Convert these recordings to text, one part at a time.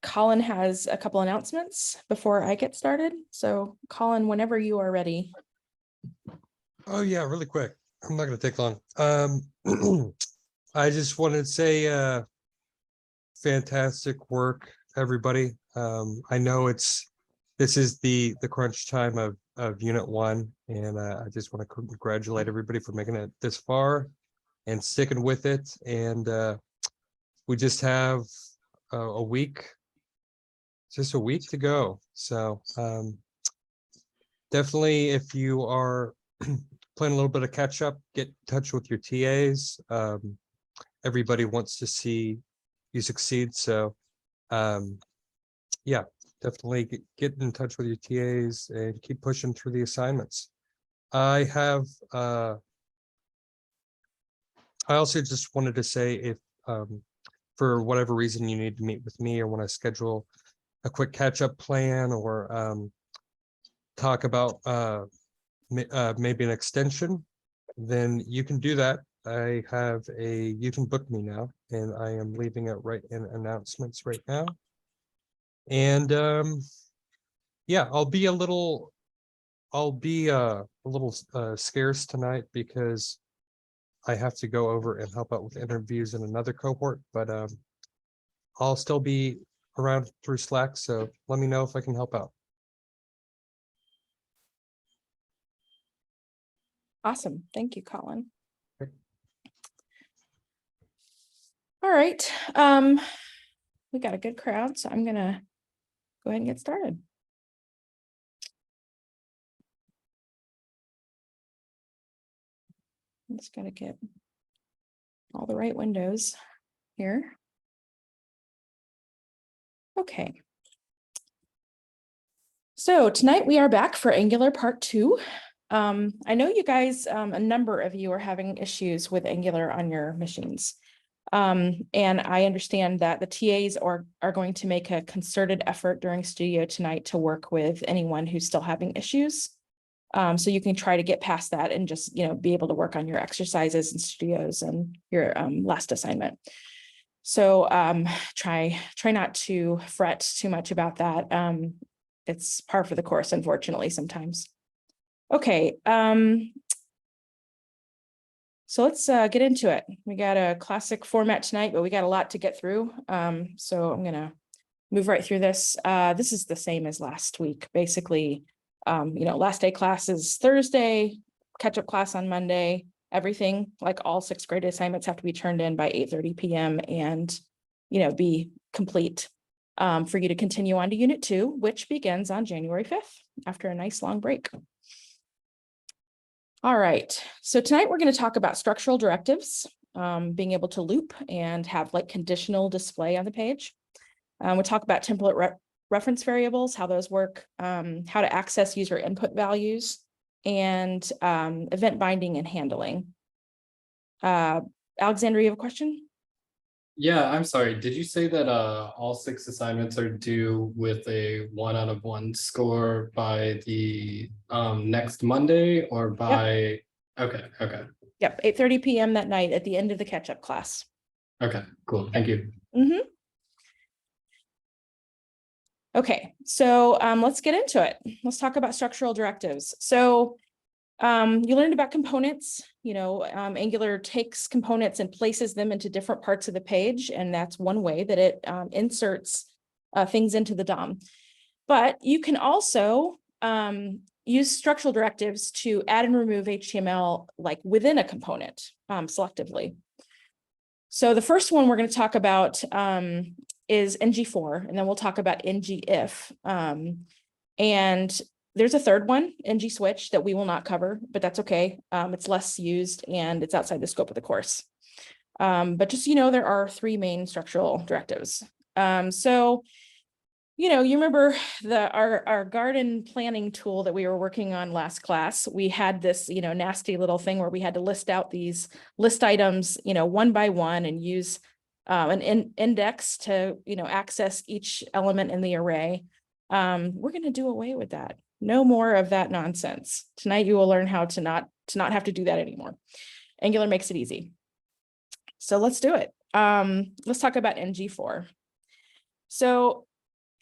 Colin has a couple announcements before I get started. So Colin, whenever you are ready. Oh yeah, really quick. I'm not going to take long. I just wanted to say fantastic work, everybody. I know this is the crunch time of Unit 1, and I just want to congratulate everybody for making it this far and sticking with it. And we just have a week, just a week to go. So definitely, if you are playing a little bit of catch up, get in touch with your TAs. Everybody wants to see you succeed. So yeah, definitely get in touch with your TAs and keep pushing through the assignments. I also just wanted to say, if for whatever reason you need to meet with me or want to schedule a quick catch-up plan or talk about maybe an extension, then you can do that. You can book me now, and I am leaving it right in announcements right now. And yeah, I'll be a little scarce tonight because I have to go over and help out with interviews in another cohort, but I'll still be around through Slack, so let me know if I can help out. Awesome. Thank you, Colin. Okay. All right. We got a good crowd, so I'm going to go ahead and get started. I'm just going to get all the right windows here. Okay. So tonight we are back for Angular Part 2. I know you guys, a number of you are having issues with Angular on your machines. And I understand that the TAs are going to make a concerted effort during Studio tonight to work with anyone who's still having issues. So you can try to get past that and just, be able to work on your exercises and Studios and your last assignment. So try not to fret too much about that. It's par for the course, unfortunately, sometimes. Okay. So let's get into it. We got a classic format tonight, but we got a lot to get through. So I'm going to move right through this. This is the same as last week. Basically, last day class is Thursday, catch-up class on Monday. Everything, like all 6th grade assignments, have to be turned in by 8:30 p.m. and, be complete for you to continue on to Unit 2, which begins on January 5th after a nice long break. All right, so tonight we're going to talk about structural directives, being able to loop and have like conditional display on the page. We'll talk about template reference variables, how those work, how to access user input values, and event binding and handling. Alexander, you have a question? Yeah, I'm sorry. Did you say that all 6 assignments are due with a 1 out of 1 score by the next Monday or by? Yep. Okay. Yep, 8:30 p.m. that night at the end of the catch-up class. Okay, cool. Thank you. Okay, so let's get into it. Let's talk about structural directives. So you learned about components. Angular takes components and places them into different parts of the page, and that's one way that it inserts things into the DOM. But you can also use structural directives to add and remove HTML like within a component selectively. So the first one we're going to talk about is ng4, and then we'll talk about ngIf. And there's a third one, ng-switch, that we will not cover, but that's okay. It's less used and it's outside the scope of the course. But just, there are 3 main structural directives. So, you remember our garden planning tool that we were working on last class. We had this, nasty little thing where we had to list out these list items, one by one, and use an index to, access each element in the array. We're going to do away with that. No more of that nonsense. Tonight you will learn how to not have to do that anymore. Angular makes it easy. So let's do it. Let's talk about ng4. So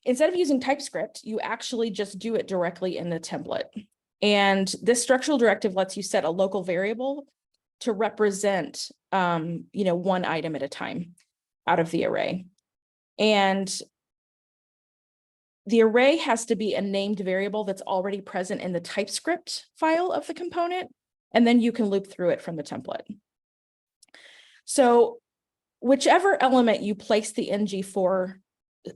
instead of using TypeScript, you actually just do it directly in the template. And this structural directive lets you set a local variable to represent, one item at a time out of the array. And the array has to be a named variable that's already present in the TypeScript file of the component, and then you can loop through it from the template. So whichever element you place the ng4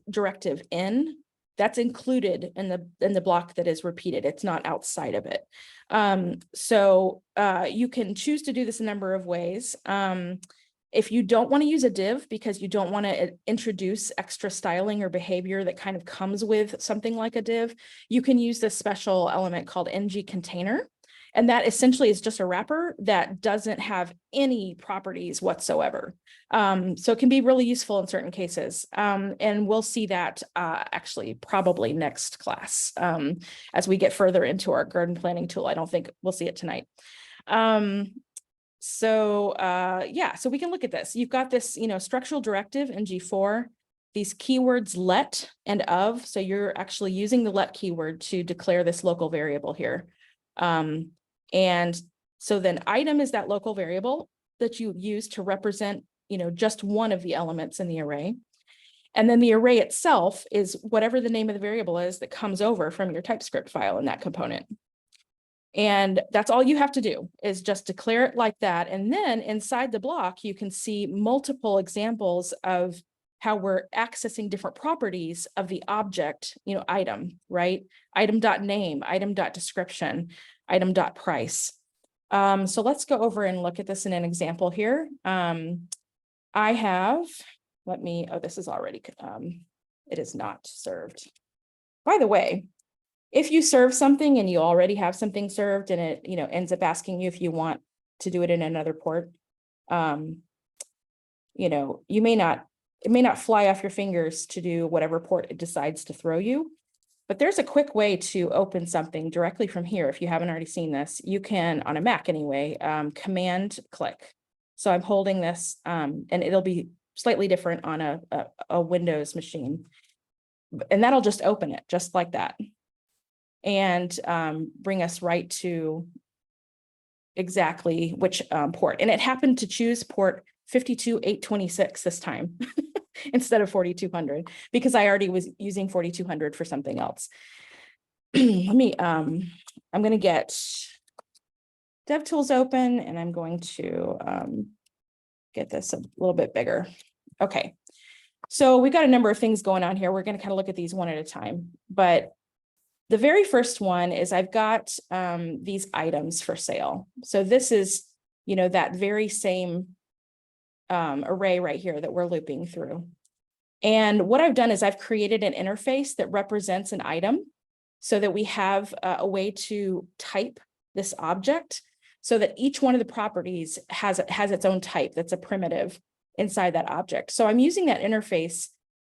directive in, that's included in the block that is repeated. It's not outside of it. You can choose to do this a number of ways. If you don't want to use a div because you don't want to introduce extra styling or behavior that kind of comes with something like a div, you can use this special element called ng container. And that essentially is just a wrapper that doesn't have any properties whatsoever. So it can be really useful in certain cases. And we'll see that actually probably next class as we get further into our garden planning tool. I don't think we'll see it tonight. So we can look at this. You've got this, structural directive in G4, these keywords let and of. So you're actually using the let keyword to declare this local variable here. And so then item is that local variable that you use to represent, just one of the elements in the array. And then the array itself is whatever the name of the variable is that comes over from your TypeScript file in that component. And that's all you have to do is just declare it like that. And then inside the block, you can see multiple examples of how we're accessing different properties of the object, item, right? Item.name, item.description, item.price. So let's go over and look at this in an example here. I have, this is already, it is not served. By the way, if you serve something and you already have something served and it, ends up asking you if you want to do it in another port, it may not fly off your fingers to do whatever port it decides to throw you, but there's a quick way to open something directly from here. If you haven't already seen this, you can, on a Mac anyway, command click. So I'm holding this and it'll be slightly different on a Windows machine, and that'll just open it just like that. And bring us right to exactly which port. And it happened to choose port 52826 this time instead of 4200 because I already was using 4200 for something else. I'm going to get DevTools open and I'm going to get this a little bit bigger. Okay, so we've got a number of things going on here. We're going to kind of look at these one at a time, but the very first one is I've got these items for sale. So this is, that very same array right here that we're looping through. And what I've done is I've created an interface that represents an item so that we have a way to type this object so that each one of the properties has its own type that's a primitive inside that object. So I'm using that interface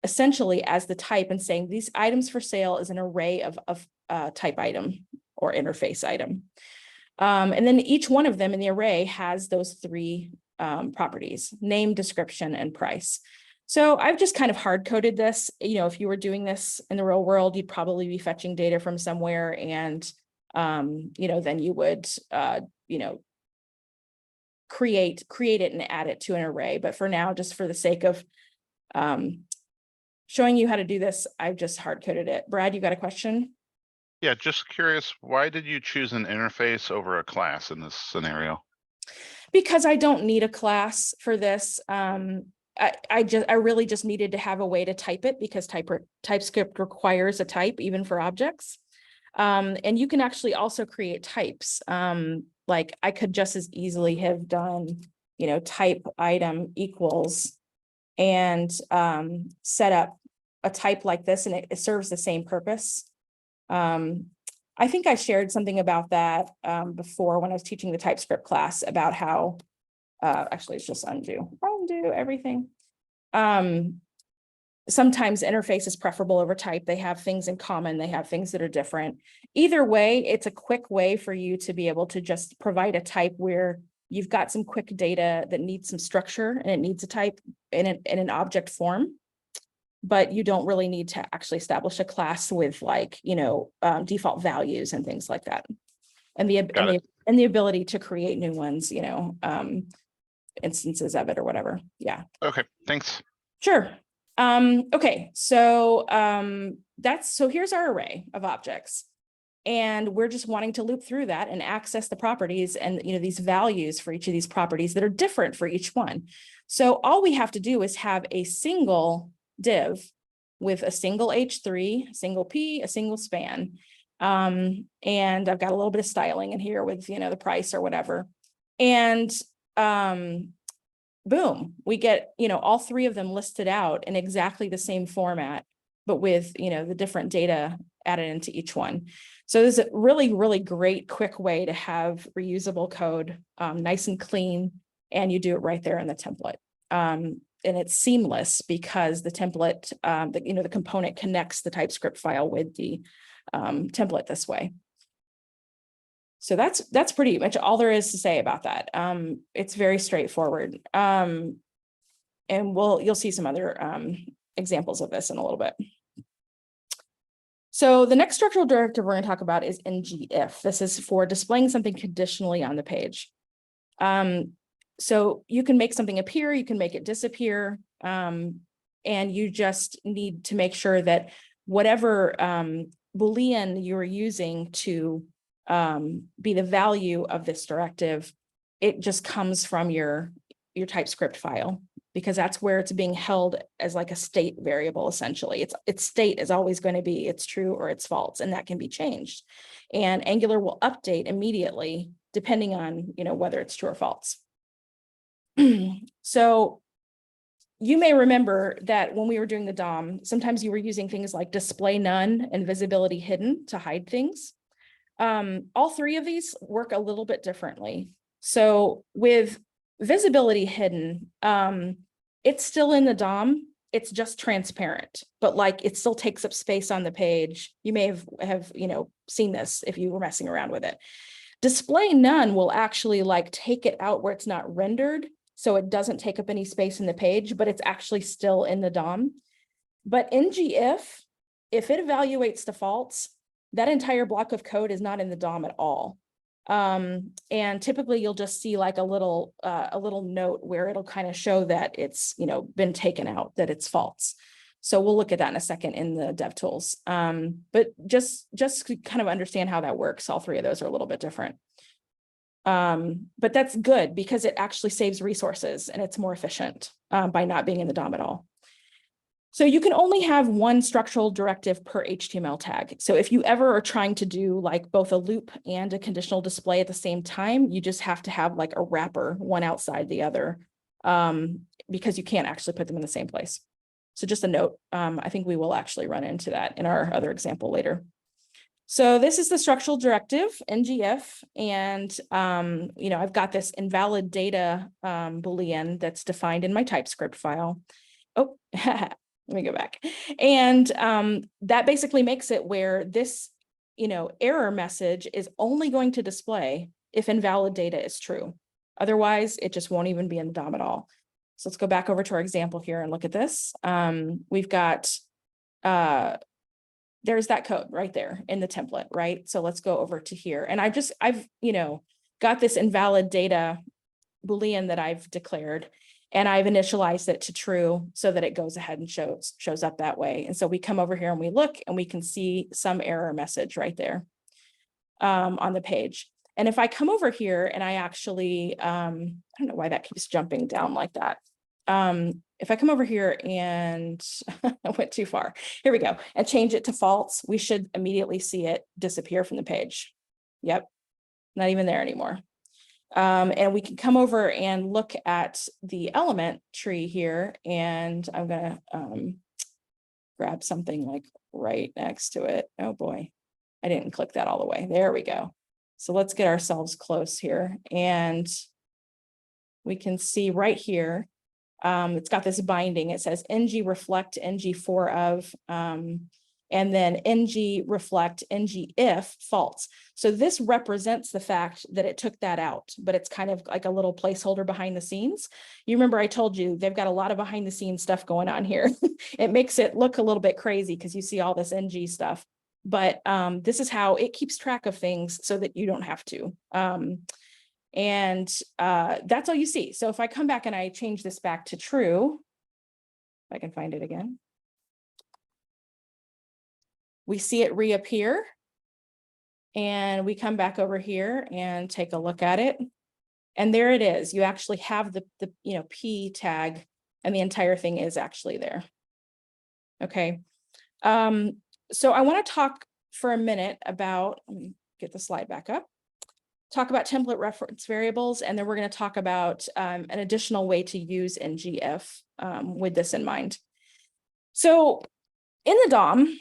essentially as the type and saying these items for sale is an array of type item or interface item. And then each one of them in the array has those three properties: name, description, and price. So I've just kind of hard coded this. If you were doing this in the real world, you'd probably be fetching data from somewhere and, then you would, create it and add it to an array. But for now, just for the sake of showing you how to do this, I've just hard coded it. Brad, you got a question? Yeah, just curious, why did you choose an interface over a class in this scenario? Because I don't need a class for this. I really just needed to have a way to type it because TypeScript requires a type even for objects. And you can actually also create types. Like I could just as easily have done, type item equals and set up a type like this, and it serves the same purpose. I think I shared something about that before when I was teaching the TypeScript class about how, actually it's just undo everything. Sometimes interface is preferable over type. They have things in common. They have things that are different. Either way, it's a quick way for you to be able to just provide a type where you've got some quick data that needs some structure and it needs a type in an object form. but you don't really need to actually establish a class with like, default values and things like that. And the ability to create new ones, instances of it or whatever. Yeah. Okay, thanks. Sure. Okay, so here's our array of objects. And we're just wanting to loop through that and access the properties and these values for each of these properties that are different for each one. So all we have to do is have a single div with a single H3, a single P, a single span. And I've got a little bit of styling in here with the price or whatever. And boom, we get all three of them listed out in exactly the same format, but with the different data added into each one. So this is a really, really great quick way to have reusable code, nice and clean, and you do it right there in the template. And it's seamless because the template, the component connects the TypeScript file with the template this way. So that's pretty much all there is to say about that. It's very straightforward. And you'll see some other examples of this in a little bit. So the next structural directive we're going to talk about is ngIf. This is for displaying something conditionally on the page. So you can make something appear, you can make it disappear, and you just need to make sure that whatever Boolean you're using to be the value of this directive, it just comes from your TypeScript file, because that's where it's being held as like a state variable. Essentially, its state is always going to be it's true or it's false, and that can be changed. And Angular will update immediately depending on whether it's true or false. So you may remember that when we were doing the DOM, sometimes you were using things like display none and visibility hidden to hide things. All three of these work a little bit differently. So with visibility hidden, it's still in the DOM, it's just transparent, but like it still takes up space on the page. You may have seen this if you were messing around with it. Display none will actually like take it out where it's not rendered, so it doesn't take up any space in the page, but it's actually still in the DOM. But ngIf, if it evaluates to false, that entire block of code is not in the DOM at all. And typically you'll just see like a little note where it'll kind of show that it's been taken out, that it's false. So we'll look at that in a second in the DevTools. But just to kind of understand how that works, all three of those are a little bit different. But that's good because it actually saves resources and it's more efficient by not being in the DOM at all. So you can only have one structural directive per HTML tag. So if you ever are trying to do like both a loop and a conditional display at the same time, you just have to have like a wrapper, one outside the other, because you can't actually put them in the same place. So just a note, I think we will actually run into that in our other example later. So this is the structural directive, ngIf, and I've got this invalid data Boolean that's defined in my TypeScript file. Oh, let me go back. And that basically makes it where this, error message is only going to display if invalid data is true. Otherwise, it just won't even be in the DOM at all. So let's go back over to our example here and look at this. We've got, there's that code right there in the template, right? So let's go over to here. And I've got this invalid data Boolean that I've declared, and I've initialized it to true so that it goes ahead and shows up that way. And so we come over here and we look and we can see some error message right there on the page. And if I come over here and I actually, I don't know why that keeps jumping down like that. If I come over here and I went too far, here we go, and change it to false, we should immediately see it disappear from the page. Yep, not even there anymore. And we can come over and look at the element tree here, and I'm gonna grab something like right next to it. Oh boy, I didn't click that all the way. There we go. So let's get ourselves close here, and we can see right here, it's got this binding. It says ng reflect ng for of, and then ng reflect, ng if false. So this represents the fact that it took that out, but it's kind of like a little placeholder behind the scenes. You remember I told you they've got a lot of behind the scenes stuff going on here. It makes it look a little bit crazy because you see all this ng stuff, but this is how it keeps track of things so that you don't have to. That's all you see. So if I come back and I change this back to true, if I can find it again, we see it reappear, and we come back over here and take a look at it. And there it is. You actually have the P tag, and the entire thing is actually there. Okay. So I want to talk for a minute about, let me get the slide back up, talk about template reference variables, and then we're going to talk about an additional way to use ngIf with this in mind. So in the DOM,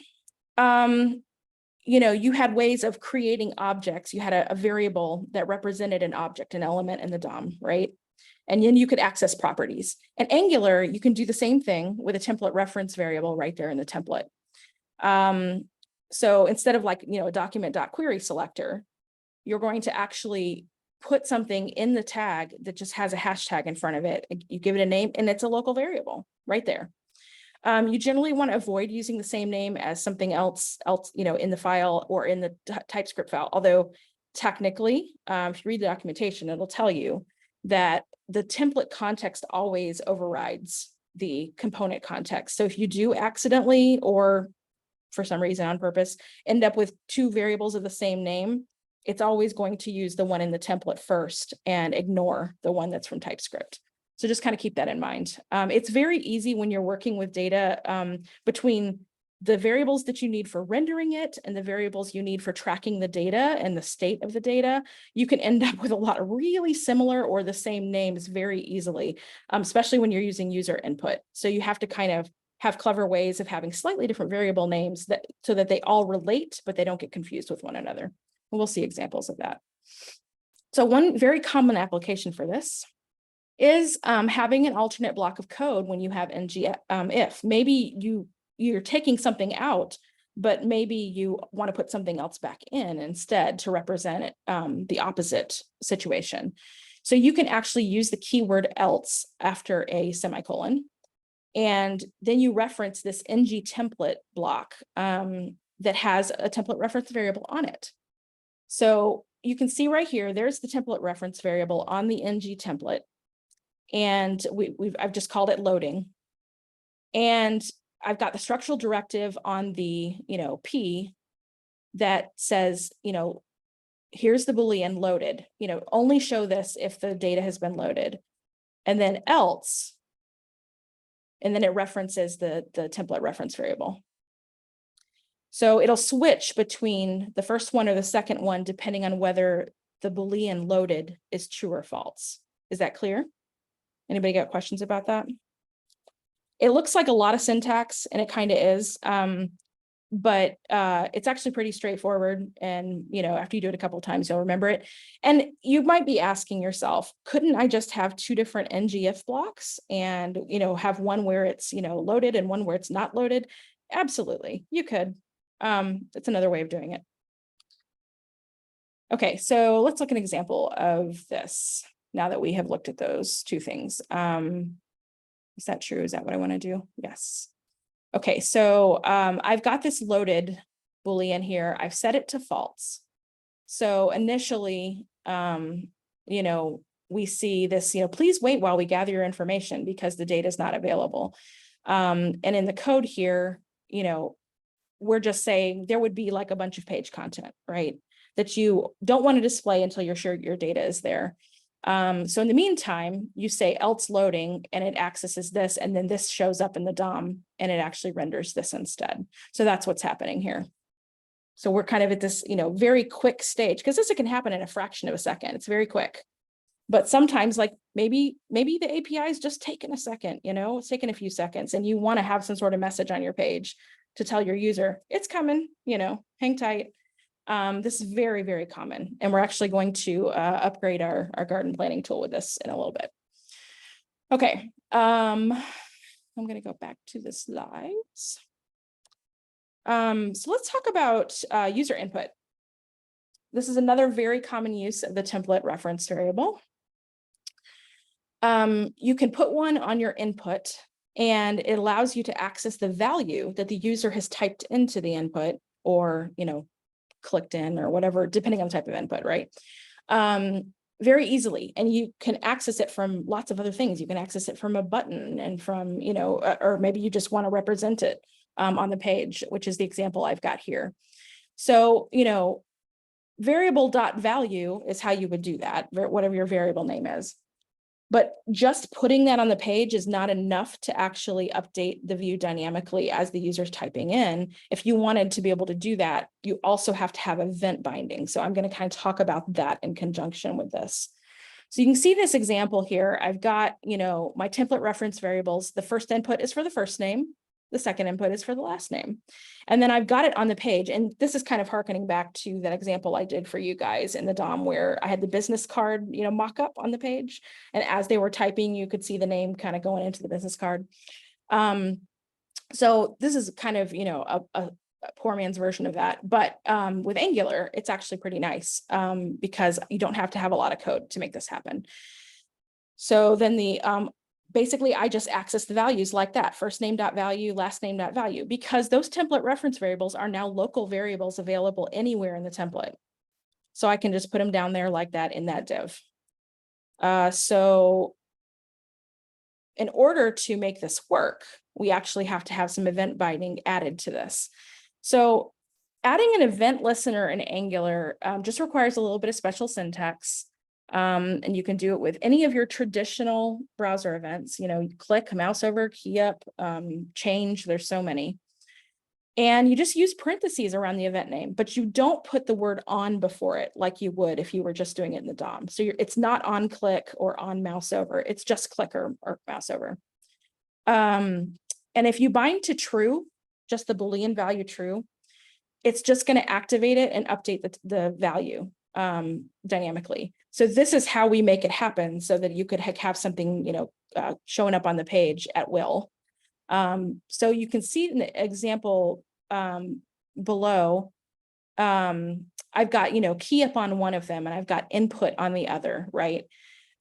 you had ways of creating objects. You had a variable that represented an object, an element in the DOM, right? And then you could access properties. In Angular, you can do the same thing with a template reference variable right there in the template. So instead of like, a document.query selector, you're going to actually put something in the tag that just has a hashtag in front of it. You give it a name, and it's a local variable right there. You generally want to avoid using the same name as something else, in the file or in the TypeScript file. Although technically, if you read the documentation, it'll tell you that the template context always overrides the component context. So if you do accidentally, or for some reason on purpose, end up with two variables of the same name, it's always going to use the one in the template first and ignore the one that's from TypeScript. So just kind of keep that in mind. It's very easy when you're working with data between the variables that you need for rendering it and the variables you need for tracking the data and the state of the data. You can end up with a lot of really similar or the same names very easily, especially when you're using user input. So you have to kind of have clever ways of having slightly different variable names so that they all relate, but they don't get confused with one another. And we'll see examples of that. So one very common application for this is having an alternate block of code when you have ngIf. Maybe you're taking something out, but maybe you want to put something else back in instead to represent the opposite situation. So you can actually use the keyword else after a semicolon, and then you reference this ng template block that has a template reference variable on it. So you can see right here, there's the template reference variable on the ng template. And I've just called it loading. And I've got the structural directive on the, P that says, here's the Boolean loaded, only show this if the data has been loaded. And then else, and then it references the template reference variable. So it'll switch between the first one or the second one, depending on whether the Boolean loaded is true or false. Is that clear? Anybody got questions about that? It looks like a lot of syntax, and it kind of is, but it's actually pretty straightforward. And, after you do it a couple of times, you'll remember it. And you might be asking yourself, couldn't I just have two different ngIf blocks and, have one where it's, loaded and one where it's not loaded? Absolutely, you could. It's another way of doing it. Okay, so let's look at an example of this. Now that we have looked at those two things. Is that true? Is that what I want to do? Yes. Okay, so I've got this loaded Boolean here. I've set it to false. So initially, we see this, please wait while we gather your information because the data is not available. And in the code here, we're just saying there would be like a bunch of page content, right? That you don't want to display until you're sure your data is there. So in the meantime, you say else loading and it accesses this, and then this shows up in the DOM and it actually renders this instead. So that's what's happening here. So we're kind of at this, very quick stage, because this can happen in a fraction of a second. It's very quick. But sometimes, like maybe the API is just taking a second, it's taking a few seconds, and you want to have some sort of message on your page to tell your user it's coming, hang tight. This is very, very common, and we're actually going to upgrade our garden planning tool with this in a little bit. Okay, I'm going to go back to the slides. So let's talk about user input. This is another very common use of the template reference variable. You can put one on your input, and it allows you to access the value that the user has typed into the input, or, you know, clicked in, or whatever, depending on the type of input, right? Very easily. And you can access it from lots of other things. You can access it from a button and from, you know, or maybe you just want to represent it on the page, which is the example I've got here. So, you know, variable.value is how you would do that, whatever your variable name is. But just putting that on the page is not enough to actually update the view dynamically as the user's typing in. If you wanted to be able to do that, you also have to have event binding. So I'm going to kind of talk about that in conjunction with this. So you can see this example here. I've got, you know, my template reference variables. The first input is for the first name. The second input is for the last name. And then I've got it on the page. And this is kind of hearkening back to that example I did for you guys in the DOM, where I had the business card, you know, mock-up on the page. And as they were typing, you could see the name kind of going into the business card. So this is kind of, you know, a poor man's version of that. But with Angular, it's actually pretty nice because you don't have to have a lot of code to make this happen. So then the basically, I just access the values like that, first name.value, last name.value, because those template reference variables are now local variables available anywhere in the template. So I can just put them down there like that in that div. So in order to make this work, we actually have to have some event binding added to this. So adding an event listener in Angular just requires a little bit of special syntax. And you can do it with any of your traditional browser events. You know, you click, mouse over, key up, change, there's so many. And you just use parentheses around the event name, but you don't put the word on before it like you would if you were just doing it in the DOM. So it's not on click or on mouse over, it's just click or mouse over. And if you bind to true, just the Boolean value true, it's just going to activate it and update the value dynamically. So this is how we make it happen so that you could have something, you know, showing up on the page at will. So you can see in the example below, I've got, you know, key up on one of them and I've got input on the other, right?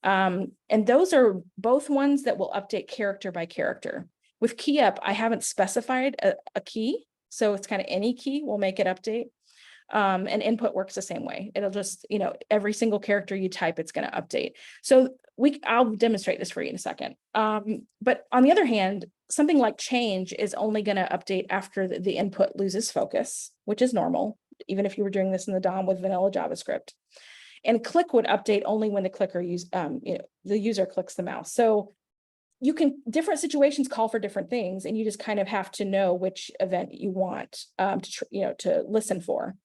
And those are both ones that will update character by character. With key up, I haven't specified a key, so it's kind of any key will make it update. And input works the same way. It'll just, you know, every single character you type, it's going to update. So I'll demonstrate this for you in a second. But on the other hand, something like change is only going to update after the input loses focus, which is normal, even if you were doing this in the DOM with vanilla JavaScript. And click would update only when the clicker you know, the user clicks the mouse. So you can, different situations call for different things, and you just kind of have to know which event you want to listen for.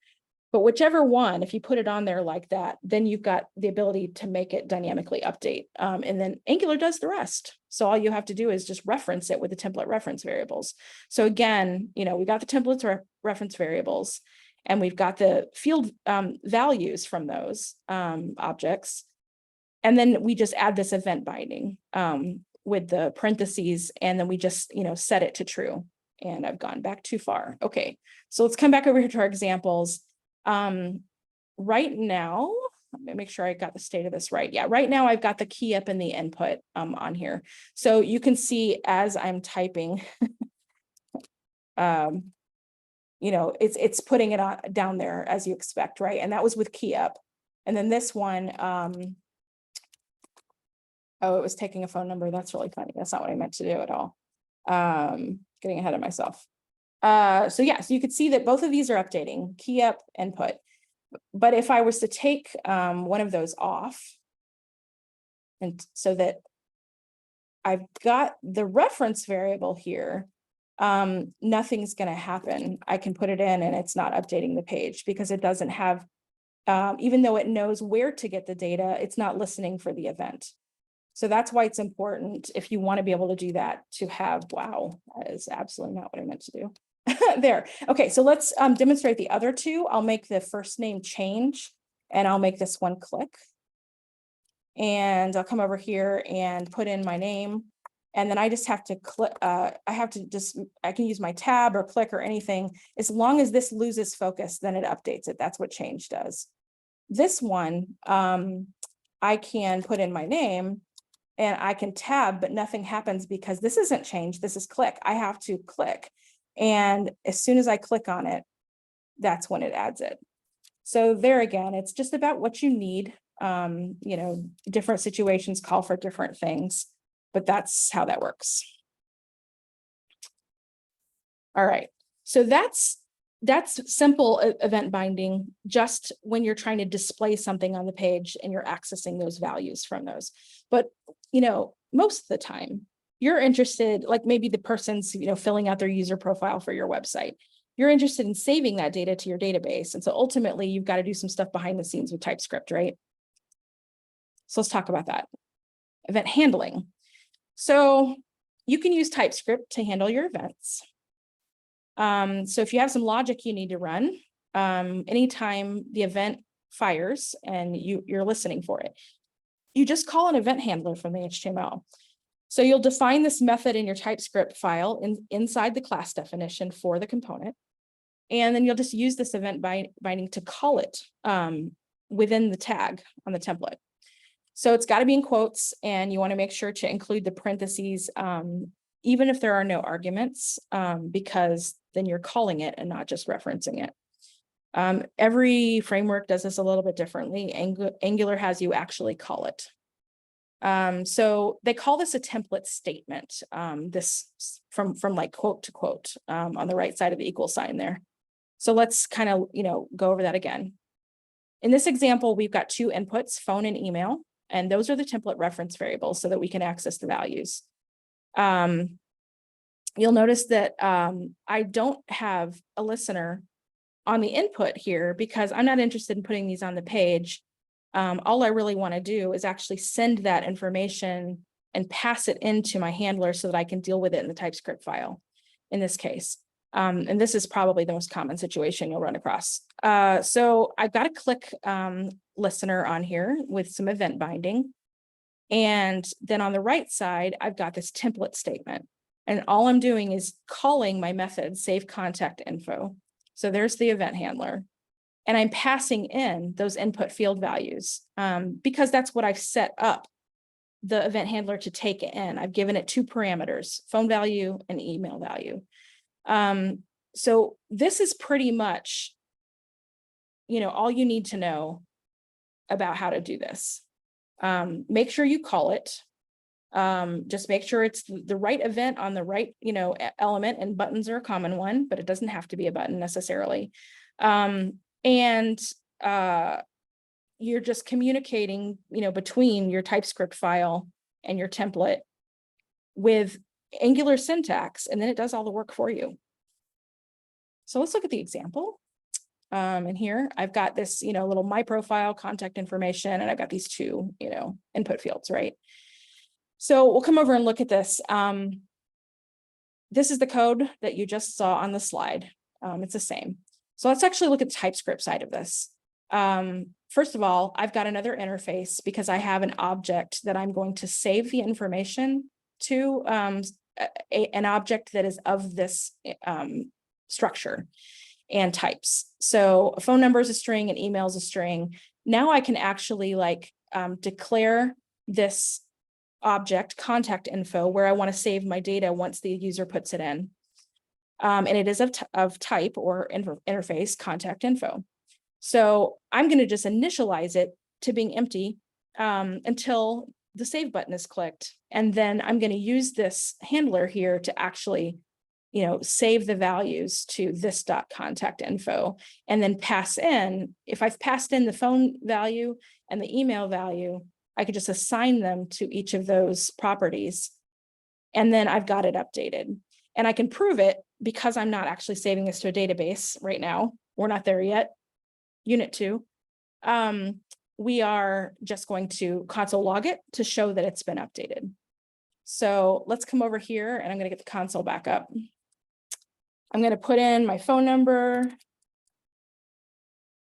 But whichever one, if you put it on there like that, then you've got the ability to make it dynamically update. And then Angular does the rest. So all you have to do is just reference it with the template reference variables. So again, you know, we got the templates reference variables, and we've got the field values from those objects. And then we just add this event binding with the parentheses, and then we just, you know, set it to true. And I've gone back too far. Okay, so let's come back over here to our examples. Right now, let me make sure I got the state of this right. Yeah, right now I've got the key up in the input on here. So you can see as I'm typing, you know, it's putting it on down there as you expect, right? And that was with key up. And then this one, oh, it was taking a phone number. That's really funny. That's not what I meant to do at all. Getting ahead of myself. So yeah, so you could see that both of these are updating, key up, input. But if I was to take one of those off, and so that I've got the reference variable here, nothing's going to happen. I can put it in and it's not updating the page because it doesn't have, even though it knows where to get the data, it's not listening for the event. So that's why it's important, if you want to be able to do that, to have, wow, that is absolutely not what I meant to do. There. Okay, so let's demonstrate the other two. I'll make the first name change, and I'll make this one click. And I'll come over here and put in my name. And then I just have to click, I can use my tab or click or anything. As long as this loses focus, then it updates it. That's what change does. This one, I can put in my name and I can tab, but nothing happens because this isn't change. This is click. I have to click. And as soon as I click on it, that's when it adds it. So there again, it's just about what you need. Different situations call for different things, but that's how that works. All right, so that's simple event binding, just when you're trying to display something on the page and you're accessing those values from those. But, most of the time you're interested, like maybe the person's, filling out their user profile for your website. You're interested in saving that data to your database. And so ultimately you've got to do some stuff behind the scenes with TypeScript, right? So let's talk about that. Event handling. So you can use TypeScript to handle your events. So if you have some logic you need to run, anytime the event fires and you're listening for it, you just call an event handler from the HTML. So you'll define this method in your TypeScript file inside the class definition for the component. And then you'll just use this event binding to call it within the tag on the template. So it's got to be in quotes, and you want to make sure to include the parentheses, even if there are no arguments, because then you're calling it and not just referencing it. Every framework does this a little bit differently. Angular has you actually call it. So they call this a template statement, this from like quote to quote on the right side of the equal sign there. So let's kind of, go over that again. In this example, we've got two inputs, phone and email, and those are the template reference variables so that we can access the values. You'll notice that I don't have a listener on the input here because I'm not interested in putting these on the page. All I really want to do is actually send that information and pass it into my handler so that I can deal with it in the TypeScript file in this case. And this is probably the most common situation you'll run across. So I've got a click listener on here with some event binding. And then on the right side, I've got this template statement. And all I'm doing is calling my method save contact info. So there's the event handler. And I'm passing in those input field values because that's what I've set up the event handler to take in. I've given it two parameters, phone value and email value. So this is pretty much, all you need to know about how to do this. Make sure you call it. Just make sure it's the right event on the right, element, and buttons are a common one, but it doesn't have to be a button necessarily. And you're just communicating, between your TypeScript file and your template with Angular syntax, and then it does all the work for you. So let's look at the example. And here I've got this, little my profile, contact information, and I've got these two, input fields, right? So we'll come over and look at this. This is the code that you just saw on the slide. It's the same. So let's actually look at the TypeScript side of this. First of all, I've got another interface because I have an object that I'm going to save the information to an object that is of this structure and types. So a phone number is a string and email is a string. Now I can actually declare this object contact info where I want to save my data once the user puts it in. And it is of type or interface contact info. So I'm going to just initialize it to being empty until the save button is clicked. And then I'm going to use this handler here to actually, save the values to this .contact info and then pass in. If I've passed in the phone value and the email value, I could just assign them to each of those properties. And then I've got it updated. And I can prove it because I'm not actually saving this to a database right now. We're not there yet. Unit 2. We are just going to console log it to show that it's been updated. So let's come over here and I'm going to get the console back up. I'm going to put in my phone number.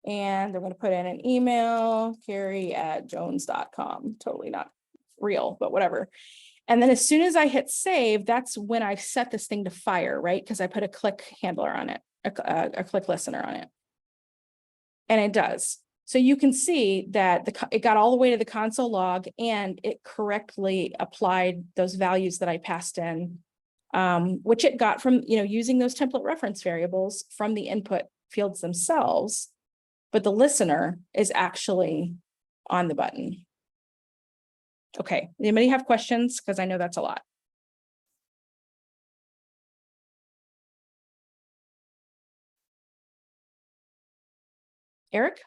And I'm going to put in an email, Carrie@jones.com. Totally not real, but whatever. And then as soon as I hit save, that's when I set this thing to fire, right? Because I put a click handler on it, a click listener on it. And it does. So you can see that it got all the way to the console log and it correctly applied those values that I passed in, which it got from, using those template reference variables from the input fields themselves. But the listener is actually on the button. Okay, anybody have questions? Because I know that's a lot. Eric?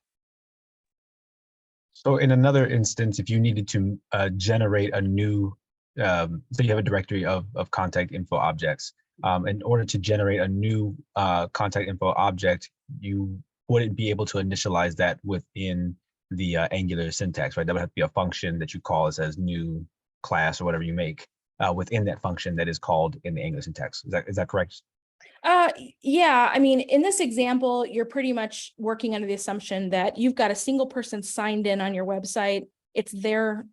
So in another instance, if you needed to generate a new, so you have a directory of contact info objects. In order to generate a new contact info object, you wouldn't be able to initialize that within the Angular syntax, right? That would have to be a function that you call as new class or whatever you make within that function that is called in the Angular syntax. Is that correct? Yeah, I mean, in this example, you're pretty much working under the assumption that you've got a single person signed in on your website. It's their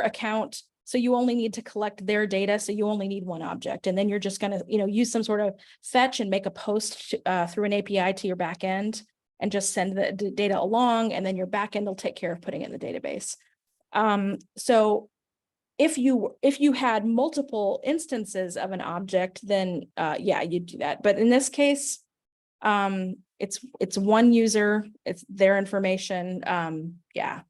account. So you only need to collect their data. So you only need one object. And then you're just going to, use some sort of fetch and make a post through an API to your backend and just send the data along. And then your backend will take care of putting it in the database. So if you had multiple instances of an object, then yeah, you'd do that. But in this case, it's one user, it's their information. Yeah.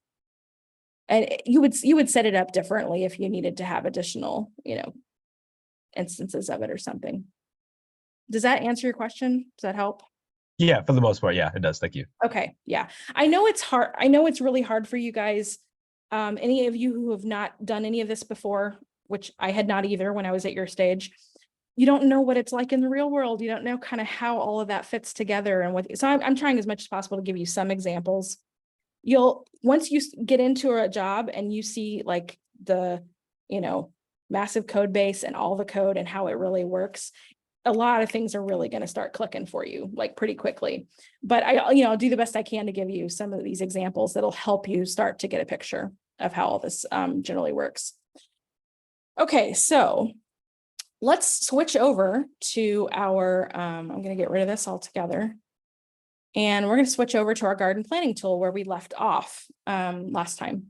And you would set it up differently if you needed to have additional, instances of it or something. Does that answer your question? Does that help? Yeah, for the most part, yeah, it does. Thank you. Okay, yeah. I know it's hard. I know it's really hard for you guys. Any of you who have not done any of this before, which I had not either when I was at your stage, you don't know what it's like in the real world. You don't know kind of how all of that fits together and what. So I'm trying as much as possible to give you some examples. Once you get into a job and you see like the, massive code base and all the code and how it really works, a lot of things are really going to start clicking for you like pretty quickly. But I'll do the best I can to give you some of these examples that'll help you start to get a picture of how all this generally works. Okay, so let's switch over to our, I'm going to get rid of this altogether. And we're going to switch over to our garden planning tool where we left off last time.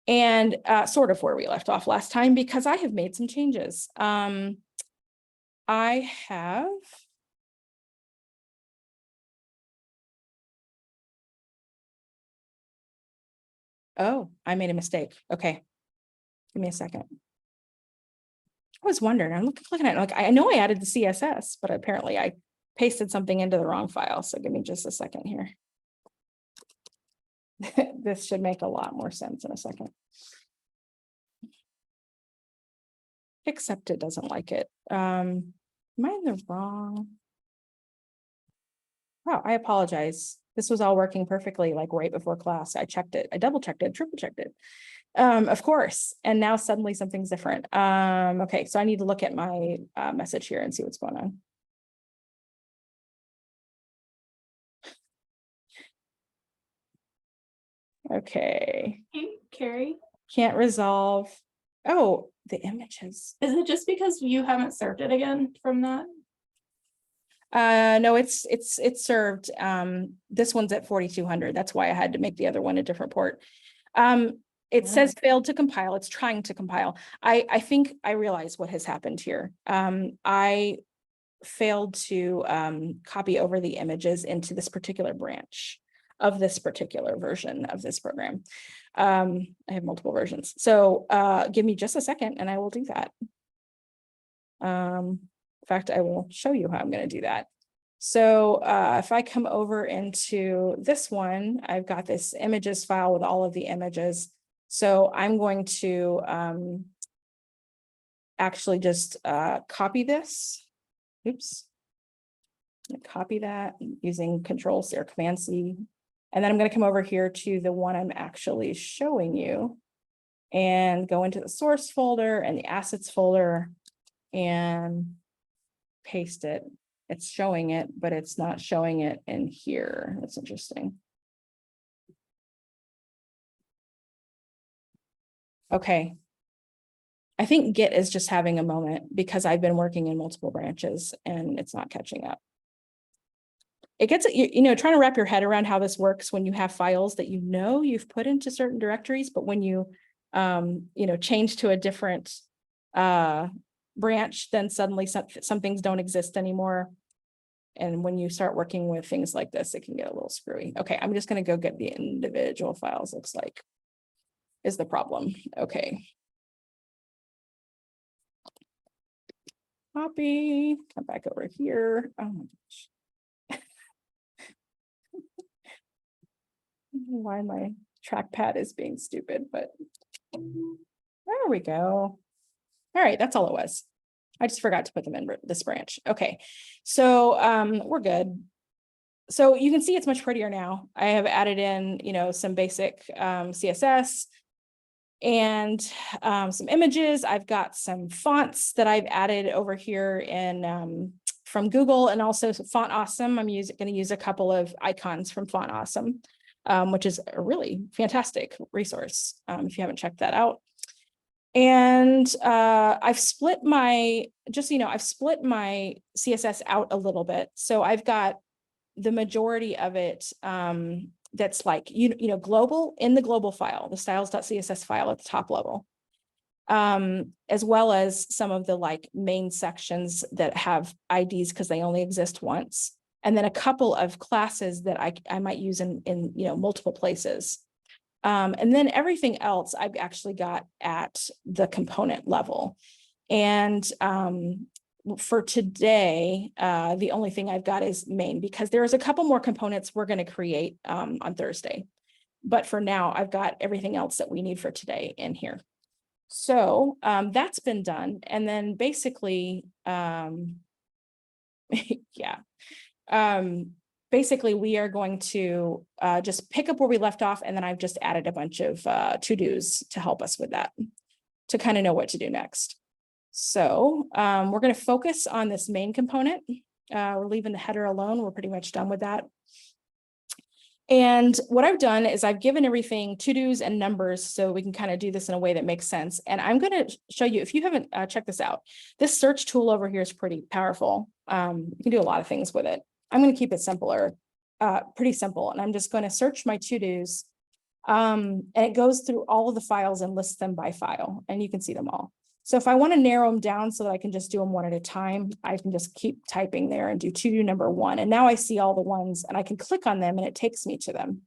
And sort of where we left off last time, because I have made some changes. I have I made a mistake. Okay. Give me a second. I was wondering, I'm looking at it, like, I know I added the CSS, but apparently I pasted something into the wrong file. So give me just a second here. This should make a lot more sense in a second. Except it doesn't like it. Am I in the wrong? Oh, I apologize. This was all working perfectly, like right before class. I checked it. I double checked it, triple checked it. Of course. And now suddenly something's different. Okay, so I need to look at my message here and see what's going on. Okay. Hey, Carrie, Can't resolve. Oh, the images. is it just because you haven't served it again from that? No, it's served. This one's at 4200. That's why I had to make the other one a different port. It says failed to compile. It's trying to compile. I think I realize what has happened here. I failed to copy over the images into this particular branch of this particular version of this program. I have multiple versions. So give me just a second and I will do that. In fact, I will show you how I'm going to do that. So if I come over into this one, I've got this images file with all of the images. So I'm going to actually just copy this. Oops. Copy that using Control-C or Command-C. And then I'm going to come over here to the one I'm actually showing you and go into the source folder and the assets folder and paste it. It's showing it, but it's not showing it in here. That's interesting. Okay. I think Git is just having a moment because I've been working in multiple branches and it's not catching up. It gets, trying to wrap your head around how this works when you have files that you've put into certain directories, but when you, change to a different branch, then suddenly some things don't exist anymore. And when you start working with things like this, it can get a little screwy. Okay, I'm just going to go get the individual files, looks like, is the problem. Okay. Copy, come back over here. Oh my gosh. Why my trackpad is being stupid, but there we go. All right, that's all it was. I just forgot to put them in this branch. Okay, so we're good. So you can see it's much prettier now. I have added in, some basic CSS and some images. I've got some fonts that I've added over here in from Google, and also Font Awesome. I'm going to use a couple of icons from Font Awesome, which is a really fantastic resource if you haven't checked that out. And I've split my, I've split my CSS out a little bit. So I've got the majority of it that's like, global in the global file, the styles.css file at the top level, as well as some of the like main sections that have IDs because they only exist once. And then a couple of classes that I might use in multiple places. And then everything else I've actually got at the component level. And for today, the only thing I've got is main, because there's a couple more components we're going to create on Thursday. But for now, I've got everything else that we need for today in here. So that's been done. And then basically, yeah. Basically, we are going to just pick up where we left off, and then I've just added a bunch of to-dos to help us with that, to kind of know what to do next. So we're going to focus on this main component. We're leaving the header alone. We're pretty much done with that. And what I've done is I've given everything to-dos and numbers so we can kind of do this in a way that makes sense. And I'm going to show you, if you haven't checked this out, this search tool over here is pretty powerful. You can do a lot of things with it. I'm going to keep it simpler, pretty simple. And I'm just going to search my to-dos. And it goes through all of the files and lists them by file, and you can see them all. So if I want to narrow them down so that I can just do them one at a time, I can just keep typing there and do to-do number 1. And now I see all the ones and I can click on them and it takes me to them,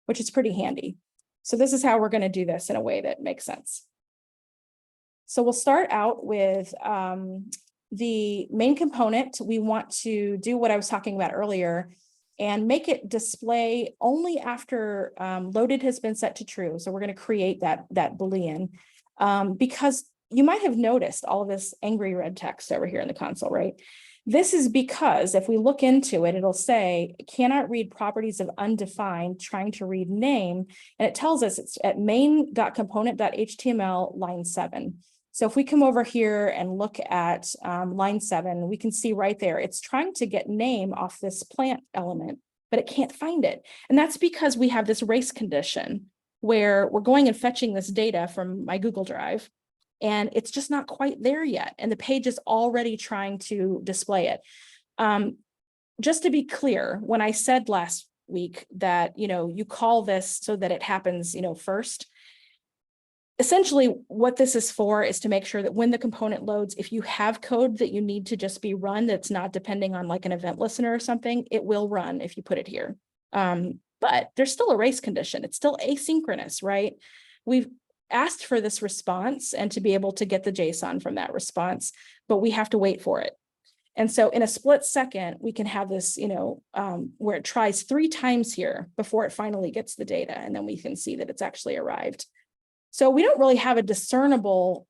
which is pretty handy. So this is how we're going to do this in a way that makes sense. So we'll start out with the main component. We want to do what I was talking about earlier and make it display only after loaded has been set to true. So we're going to create that Boolean because you might have noticed all of this angry red text over here in the console, right? This is because if we look into it, it'll say cannot read properties of undefined, trying to read name, and it tells us it's at main.component.html line 7. So if we come over here and look at line 7, we can see right there, it's trying to get name off this plant element, but it can't find it. And that's because we have this race condition where we're going and fetching this data from my Google Drive, and it's just not quite there yet. And the page is already trying to display it. Just to be clear, when I said last week that, you call this so that it happens, first, essentially what this is for is to make sure that when the component loads, if you have code that you need to just be run, that's not depending on like an event listener or something, it will run if you put it here. But there's still a race condition. It's still asynchronous, right? We've asked for this response and to be able to get the JSON from that response, but we have to wait for it. And so in a split second, we can have this, where it tries 3 times here before it finally gets the data. And then we can see that it's actually arrived. So we don't really have a discernible,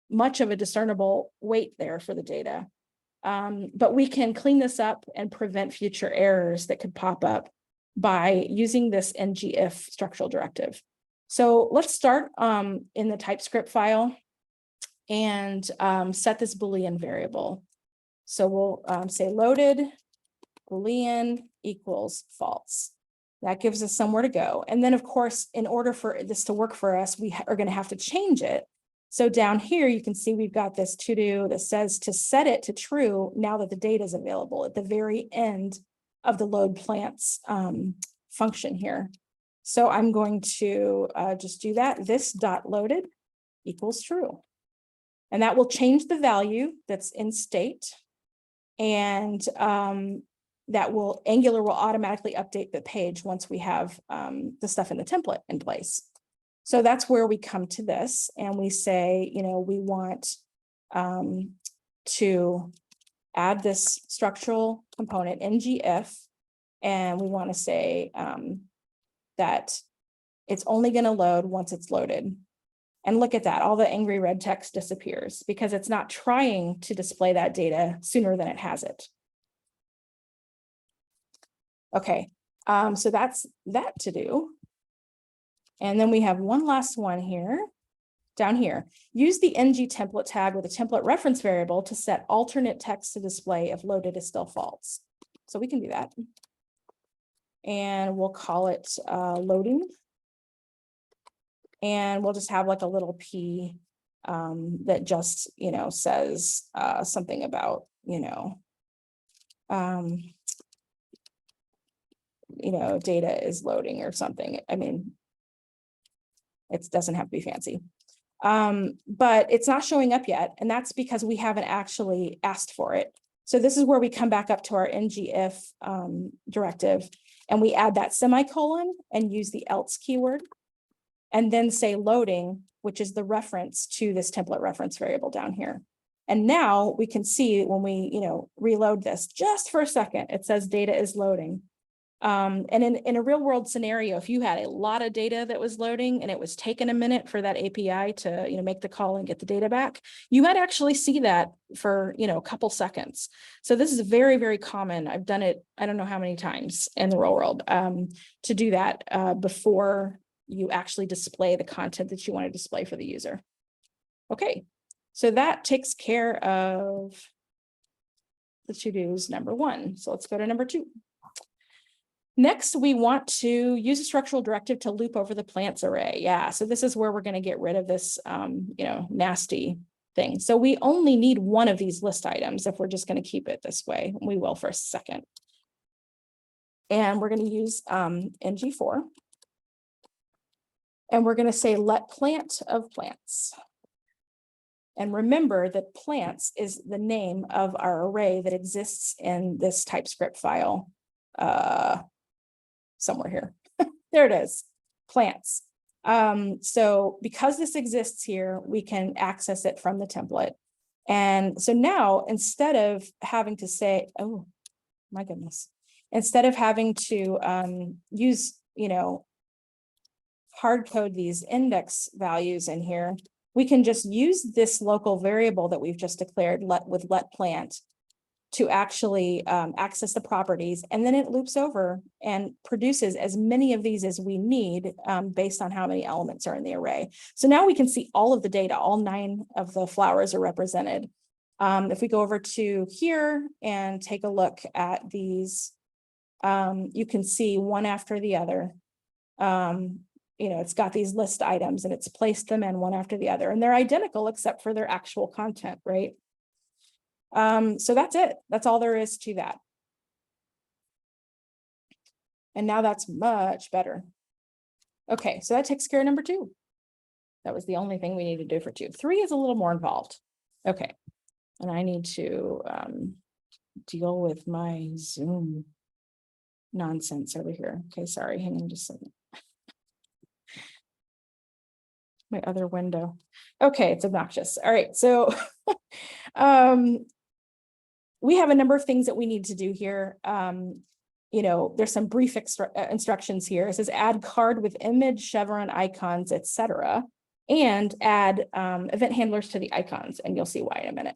much of a discernible wait there for the data. But we can clean this up and prevent future errors that could pop up by using this ngIf structural directive. So let's start in the TypeScript file and set this Boolean variable. So we'll say loaded Boolean equals false. That gives us somewhere to go. And then, of course, in order for this to work for us, we are going to have to change it So down here, you can see we've got this to do that says to set it to true now that the data is available at the very end of the load plants function here. So I'm going to just do that. This dot loaded equals true. And that will change the value that's in state. And that will Angular will automatically update the page once we have the stuff in the template in place. So that's where we come to this and we say, you know, we want to add this structural component ngIf, and we want to say that it's only going to load once it's loaded. And look at that, all the angry red text disappears because it's not trying to display that data sooner than it has it. Okay, so that's that to do. And then we have one last one here, down here. Use the ng template tag with a template reference variable to set alternate text to display if loaded is still false. So we can do that. And we'll call it loading. And we'll just have like a little P that just, you know, says something about, you know, data is loading or something. I mean, it doesn't have to be fancy, but it's not showing up yet. And that's because we haven't actually asked for it. So this is where we come back up to our ngIf directive and we add that semicolon and use the else keyword and then say loading, which is the reference to this template reference variable down here. And now we can see when we, you know, reload this just for a second, it says data is loading. And in a real world scenario, if you had a lot of data that was loading and it was taking a minute for that API to, you know, make the call and get the data back, you might actually see that for, you know, a couple seconds. So this is very, very common. I've done it, I don't know how many times in the real world to do that before you actually display the content that you want to display for the user. Okay, so that takes care of the to-dos number one. So let's go to number two. Next, we want to use a structural directive to loop over the plants array. Yeah, so this is where we're going to get rid of this, you know, nasty thing. So we only need one of these list items if we're just going to keep it this way. We will for a second. And we're going to use ng4. And we're going to say let plant of plants. And remember that plants is the name of our array that exists in this TypeScript file. Somewhere here. There it is, plants. So because this exists here, we can access it from the template. And so now instead of having to say, oh my goodness, instead of having to use, you know, hard code these index values in here, we can just use this local variable that we've just declared with let plant to actually access the properties, and then it loops over and produces as many of these as we need based on how many elements are in the array. So now we can see all of the data, all 9 of the flowers are represented. If we go over to here and take a look at these, you can see one after the other. You know, it's got these list items and it's placed them in one after the other, and they're identical except for their actual content, right? So that's it. That's all there is to that. And now that's much better. Okay, so that takes care of number 2. That was the only thing we need to do for 2. 3 is a little more involved. Okay, and I need to deal with my Zoom nonsense over here. Okay, sorry, hang on just a second. My other window. Okay, it's obnoxious. All right, so we have a number of things that we need to do here. You know, there's some brief instructions here. It says add card with image, chevron, icons, etc., and add event handlers to the icons, and you'll see why in a minute.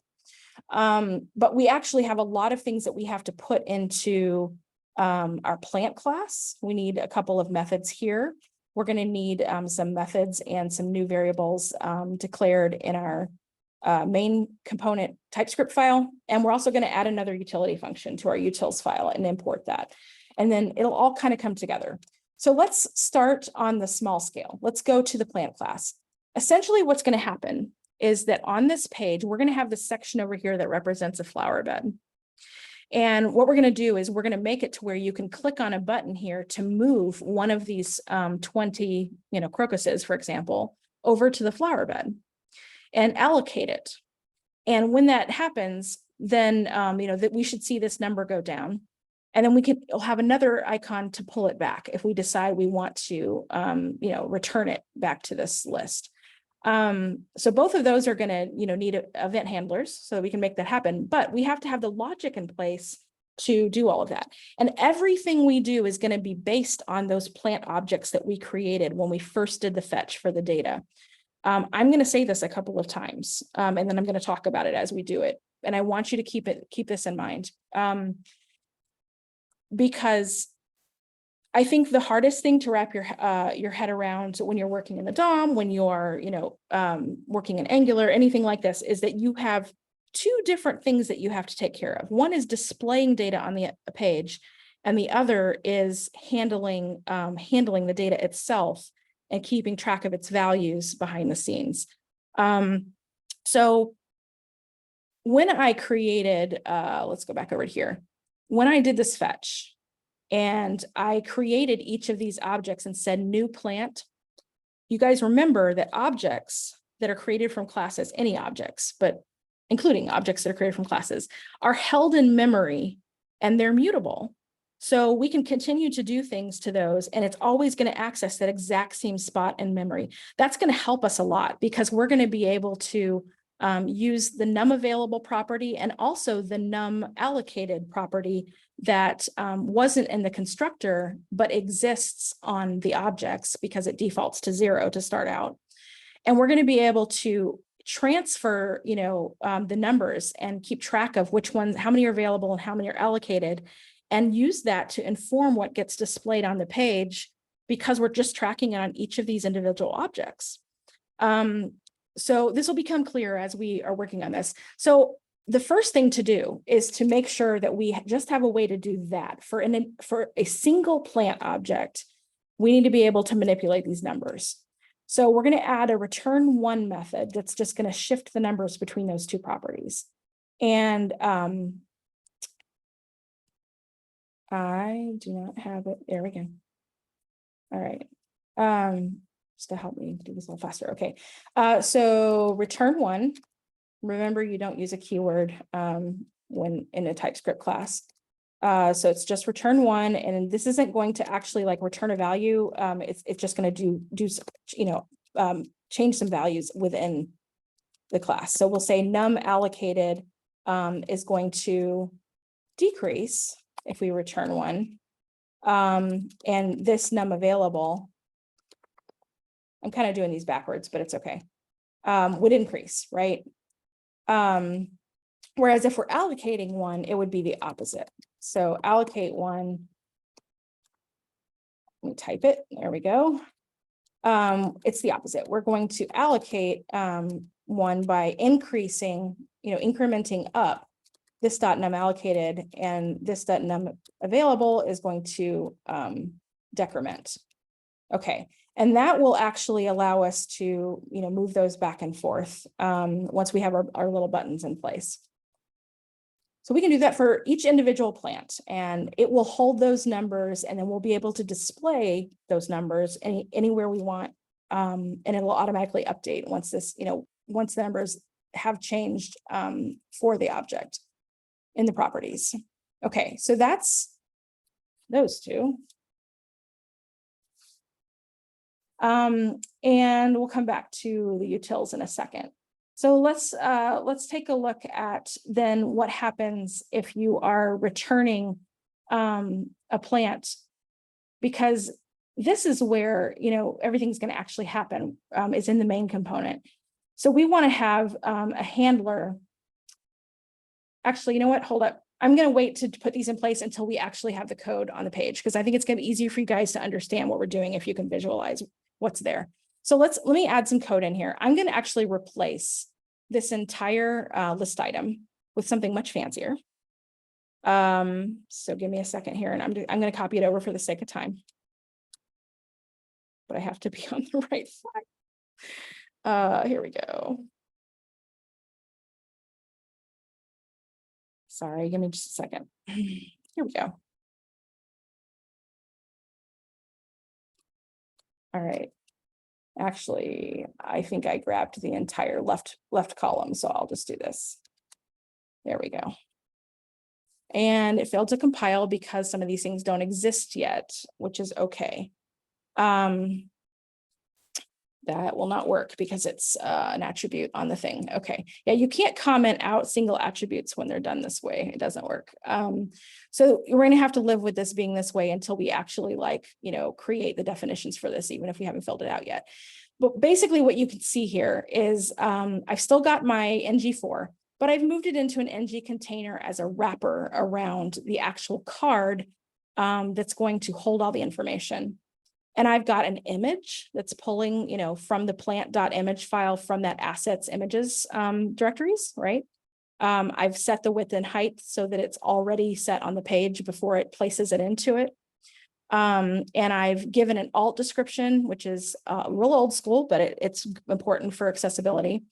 But we actually have a lot of things that we have to put into our plant class. We need a couple of methods here. We're going to need some methods and some new variables declared in our main component TypeScript file. And we're also going to add another utility function to our utils file and import that. And then it'll all kind of come together. So let's start on the small scale. Let's go to the plant class. Essentially what's going to happen is that on this page, we're going to have this section over here that represents a flower bed. And what we're going to do is we're going to make it to where you can click on a button here to move one of these 20, crocuses, for example, over to the flower bed and allocate it. And when that happens, then, that we should see this number go down. And then we'll have another icon to pull it back if we decide we want to, return it back to this list. So both of those are going to, need event handlers so that we can make that happen, but we have to have the logic in place to do all of that. And everything we do is going to be based on those plant objects that we created when we first did the fetch for the data. I'm going to say this a couple of times, and then I'm going to talk about it as we do it. And I want you to keep this in mind, because I think the hardest thing to wrap your head around when you're working in the DOM, when you're, working in Angular, anything like this, is that you have two different things that you have to take care of. One is displaying data on the page, and the other is handling the data itself and keeping track of its values behind the scenes. So when I created, let's go back over here. When I did this fetch, and I created each of these objects and said new plant, you guys remember that objects that are created from classes, any objects, but including objects that are created from classes, are held in memory and they're mutable. So we can continue to do things to those, and it's always going to access that exact same spot in memory. That's going to help us a lot because we're going to be able to use the num available property and also the num allocated property that wasn't in the constructor, but exists on the objects because it defaults to 0 to start out. And we're going to be able to transfer, the numbers and keep track of which ones, how many are available and how many are allocated, and use that to inform what gets displayed on the page because we're just tracking it on each of these individual objects. So this will become clear as we are working on this. So the first thing to do is to make sure that we just have a way to do that. For a single plant object, we need to be able to manipulate these numbers. So we're going to add a return one method that's just going to shift the numbers between those two properties. And I do not have it. There we go. All right. Just to help me do this a little faster. Okay. So return one. Remember, you don't use a keyword when in a TypeScript class. So it's just return one, and this isn't going to actually like return a value. It's just going to change some values within the class. So we'll say num allocated is going to decrease if we return one, and this num available, I'm kind of doing these backwards, but it's okay, would increase, right? Whereas if we're allocating one, it would be the opposite. So allocate one, let me type it, there we go. It's the opposite. We're going to allocate one by increasing, incrementing up this dot num allocated, and this dot num available is going to decrement. Okay, and that will actually allow us to, move those back and forth once we have our little buttons in place. So we can do that for each individual plant, and it will hold those numbers, and then we'll be able to display those numbers anywhere we want, and it will automatically update once this, once the numbers have changed for the object in the properties. Okay, so that's those two. And we'll come back to the utils in a second. So let's take a look at then what happens if you are returning a plant, because this is where everything's going to actually happen, is in the main component. So we want to have a handler. Actually, you know what? Hold up. I'm going to wait to put these in place until we actually have the code on the page, because I think it's going to be easier for you guys to understand what we're doing if you can visualize what's there. So let me add some code in here. I'm going to actually replace this entire list item with something much fancier. So give me a second here, and I'm going to copy it over for the sake of time. But I have to be on the right side. Here we go. Sorry, give me just a second. Here we go. All right. Actually, I think I grabbed the entire left column, so I'll just do this. There we go. And it failed to compile because some of these things don't exist yet, which is okay. That will not work because it's an attribute on the thing. Okay, yeah, you can't comment out single attributes when they're done this way. It doesn't work. So we're going to have to live with this being this way until we actually create the definitions for this, even if we haven't filled it out yet. But basically what you can see here is I've still got my NG4, but I've moved it into an NG container as a wrapper around the actual card that's going to hold all the information. And I've got an image that's pulling, from the plant.image file from that assets images directories, right? I've set the width and height so that it's already set on the page before it places it into it. And I've given an alt description, which is real old school, but it's important for accessibility.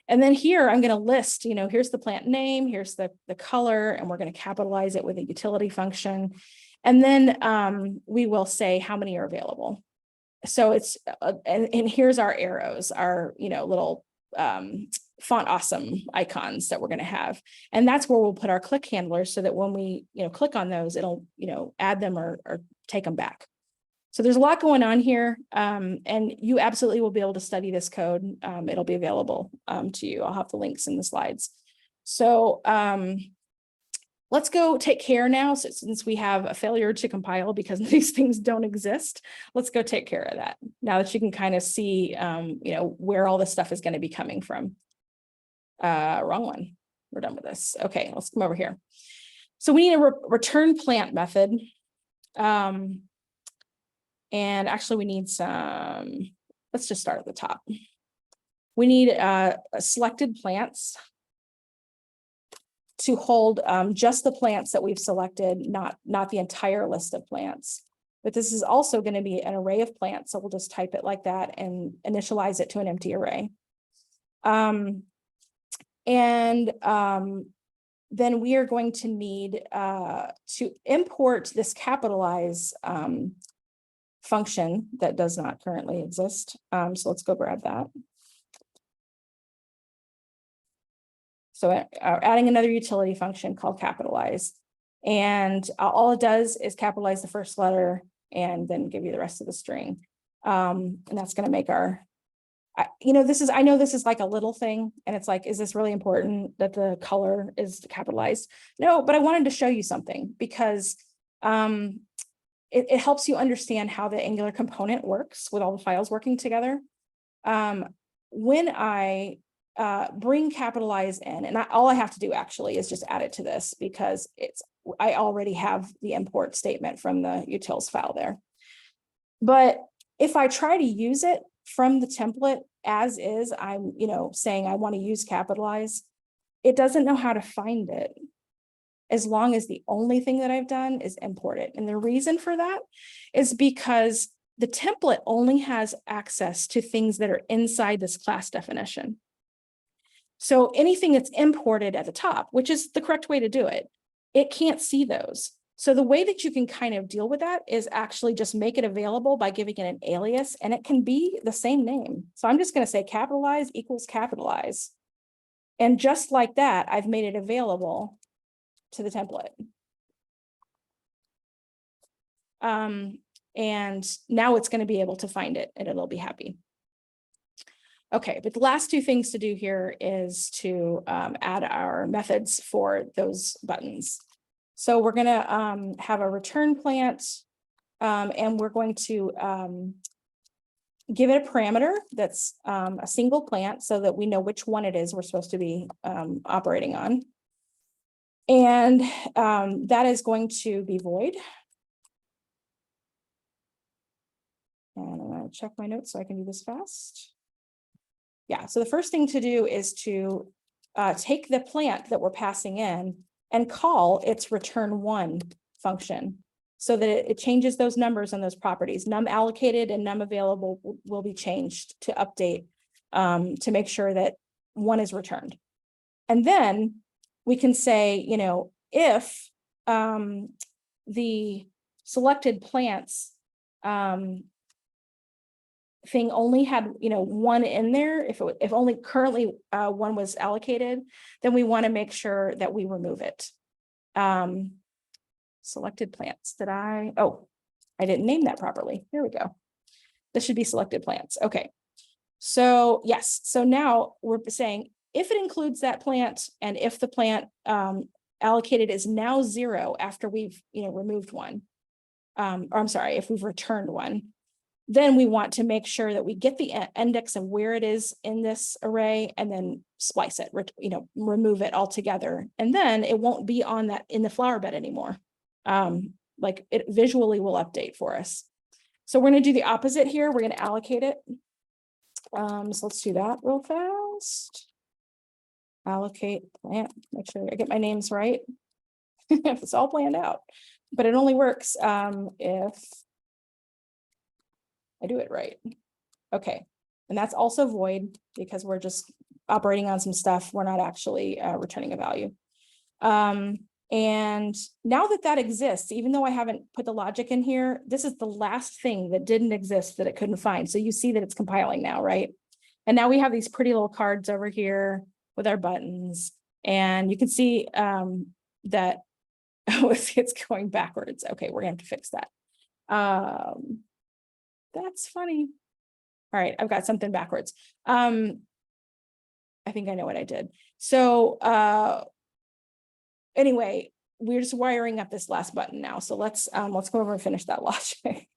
And then here I'm going to list, here's the plant name, here's the color, and we're going to capitalize it with a utility function. And then we will say how many are available. So it's, and here's our arrows, our, little font awesome icons that we're going to have. And that's where we'll put our click handlers so that when we, click on those, it'll, add them or take them back. So there's a lot going on here. And you absolutely will be able to study this code. It'll be available to you. I'll have the links in the slides. So, let's go take care now, since we have a failure to compile because these things don't exist. Let's go take care of that now that you can kind of see, where all this stuff is going to be coming from. Wrong one. We're done with this. Okay, let's come over here. So we need a return plant method. And actually we need some, let's just start at the top. We need selected plants to hold just the plants that we've selected, not the entire list of plants. But this is also going to be an array of plants. So we'll just type it like that and initialize it to an empty array. Then we are going to need to import this capitalize function that does not currently exist. So let's go grab that. So adding another utility function called capitalize. And all it does is capitalize the first letter and then give you the rest of the string. And that's going to make our, I know this is like a little thing. And it's like, is this really important that the color is capitalized? No, but I wanted to show you something because it helps you understand how the Angular component works with all the files working together. When I bring capitalize in, and all I have to do actually is just add it to this because I already have the import statement from the utils file there. But if I try to use it from the template as is, I'm saying I want to use capitalize, it doesn't know how to find it as long as the only thing that I've done is import it. And the reason for that is because the template only has access to things that are inside this class definition. So anything that's imported at the top, which is the correct way to do it, it can't see those. So the way that you can kind of deal with that is actually just make it available by giving it an alias, and it can be the same name. So I'm just going to say capitalize equals capitalize. And just like that, I've made it available to the template. And now it's going to be able to find it and it'll be happy. Okay, but the last two things to do here is to add our methods for those buttons. So we're going to have a return plant, and we're going to give it a parameter that's a single plant so that we know which one it is we're supposed to be operating on. And that is going to be void. And I'm going to check my notes so I can do this fast. Yeah, so the first thing to do is to take the plant that we're passing in and call its return one function so that it changes those numbers and those properties. Num allocated and num available will be changed to update to make sure that one is returned. And then we can say, you know, if the selected plants thing only had, you know, one in there, if only currently one was allocated, then we want to make sure that we remove it. Selected plants, oh, I didn't name that properly. Here we go. This should be selected plants. Okay. So yes, so now we're saying if it includes that plant and if the plant allocated is now 0 after we've, you know, removed one, or I'm sorry, if we've returned one, then we want to make sure that we get the index of where it is in this array and then splice it, you know, remove it altogether. And then it won't be on that in the flower bed anymore. Like it visually will update for us. So we're going to do the opposite here. We're going to allocate it. So let's do that real fast. Allocate plant, make sure I get my names right. If it's all planned out, but it only works if I do it right. Okay, and that's also void because we're just operating on some stuff. We're not actually returning a value. And now that exists, even though I haven't put the logic in here, this is the last thing that didn't exist that it couldn't find. So you see that it's compiling now, right? And now we have these pretty little cards over here with our buttons. And you can see that it's going backwards. Okay, we're gonna have to fix that. That's funny. All right, I've got something backwards. I think I know what I did. So anyway, we're just wiring up this last button now. So let's go over and finish that logic.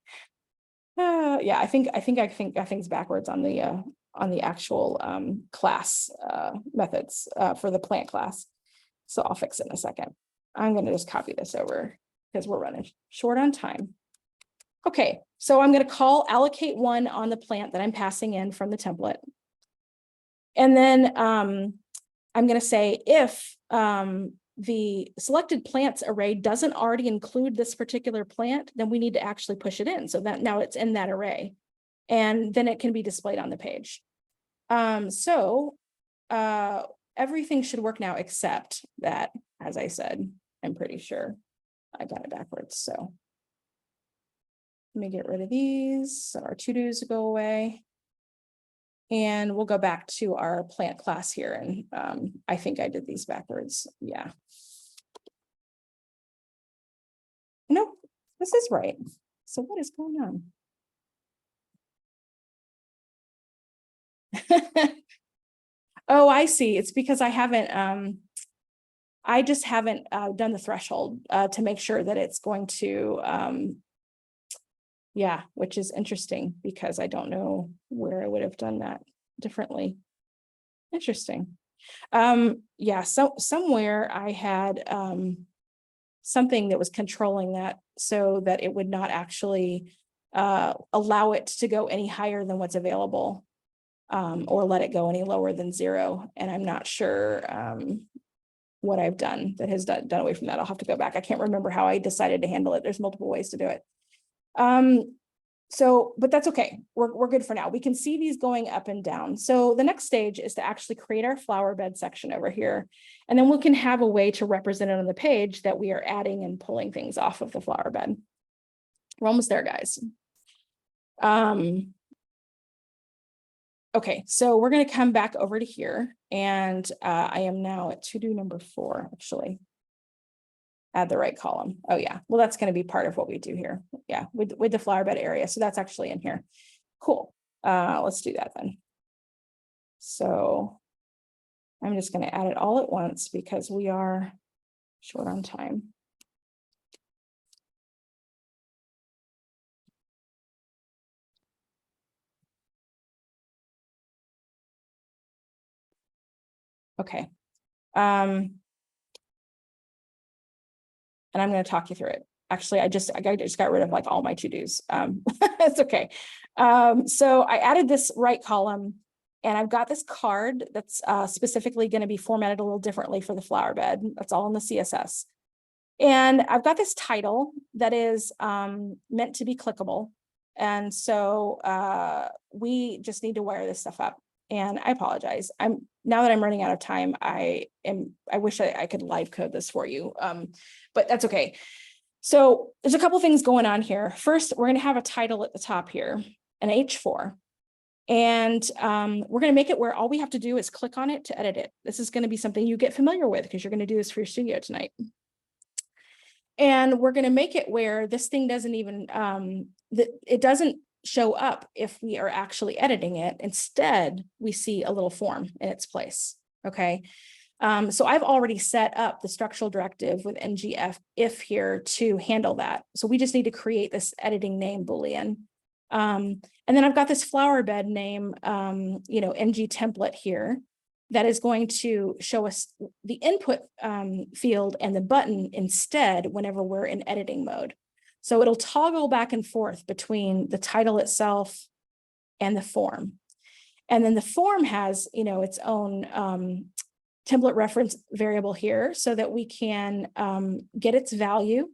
Yeah, I think it's backwards on the actual class methods for the plant class. So I'll fix it in a second. I'm going to just copy this over because we're running short on time. Okay, so I'm going to call allocate one on the plant that I'm passing in from the template. And then I'm going to say if the selected plants array doesn't already include this particular plant, then we need to actually push it in so that now it's in that array. And then it can be displayed on the page. Everything should work now except that, as I said, I'm pretty sure I got it backwards. So let me get rid of these so our to-dos go away. And we'll go back to our plant class here. And I think I did these backwards. Yeah. No, this is right. So what is going on? Oh, I see. It's because I haven't, I just haven't done the threshold to make sure that it's going to, yeah, which is interesting because I don't know where I would have done that differently. Interesting. Yeah, so somewhere I had something that was controlling that so that it would not actually allow it to go any higher than what's available. Or let it go any lower than 0. And I'm not sure what I've done that has done away from that. I'll have to go back. I can't remember how I decided to handle it. There's multiple ways to do it. But that's okay. We're good for now. We can see these going up and down. So the next stage is to actually create our flower bed section over here. And then we can have a way to represent it on the page that we are adding and pulling things off of the flower bed. We're almost there, guys. Okay, so we're going to come back over to here, and I am now at to-do number 4, actually. Add the right column. Oh yeah, well, that's going to be part of what we do here. Yeah, with the flower bed area. So that's actually in here. Cool. Let's do that then. So I'm just going to add it all at once because we are short on time. Okay. And I'm going to talk you through it. Actually, I just got rid of like all my to-dos. It's okay. So I added this right column and I've got this card that's specifically going to be formatted a little differently for the flower bed. That's all in the CSS. And I've got this title that is meant to be clickable. And so we just need to wire this stuff up. and I apologize. Now that I'm running out of time, I wish I could live code this for you, but that's okay. So there's a couple things going on here. First, we're going to have a title at the top here, an H4. And we're going to make it where all we have to do is click on it to edit it. This is going to be something you get familiar with because you're going to do this for your studio tonight. And we're going to make it where this thing doesn't even, it doesn't show up if we are actually editing it. Instead, we see a little form in its place. Okay. So I've already set up the structural directive with ngF if here to handle that. So we just need to create this editing name Boolean. And then I've got this flower bed name, ng template here that is going to show us the input field and the button instead whenever we're in editing mode. So it'll toggle back and forth between the title itself and the form. And then the form has, its own template reference variable here so that we can get its value.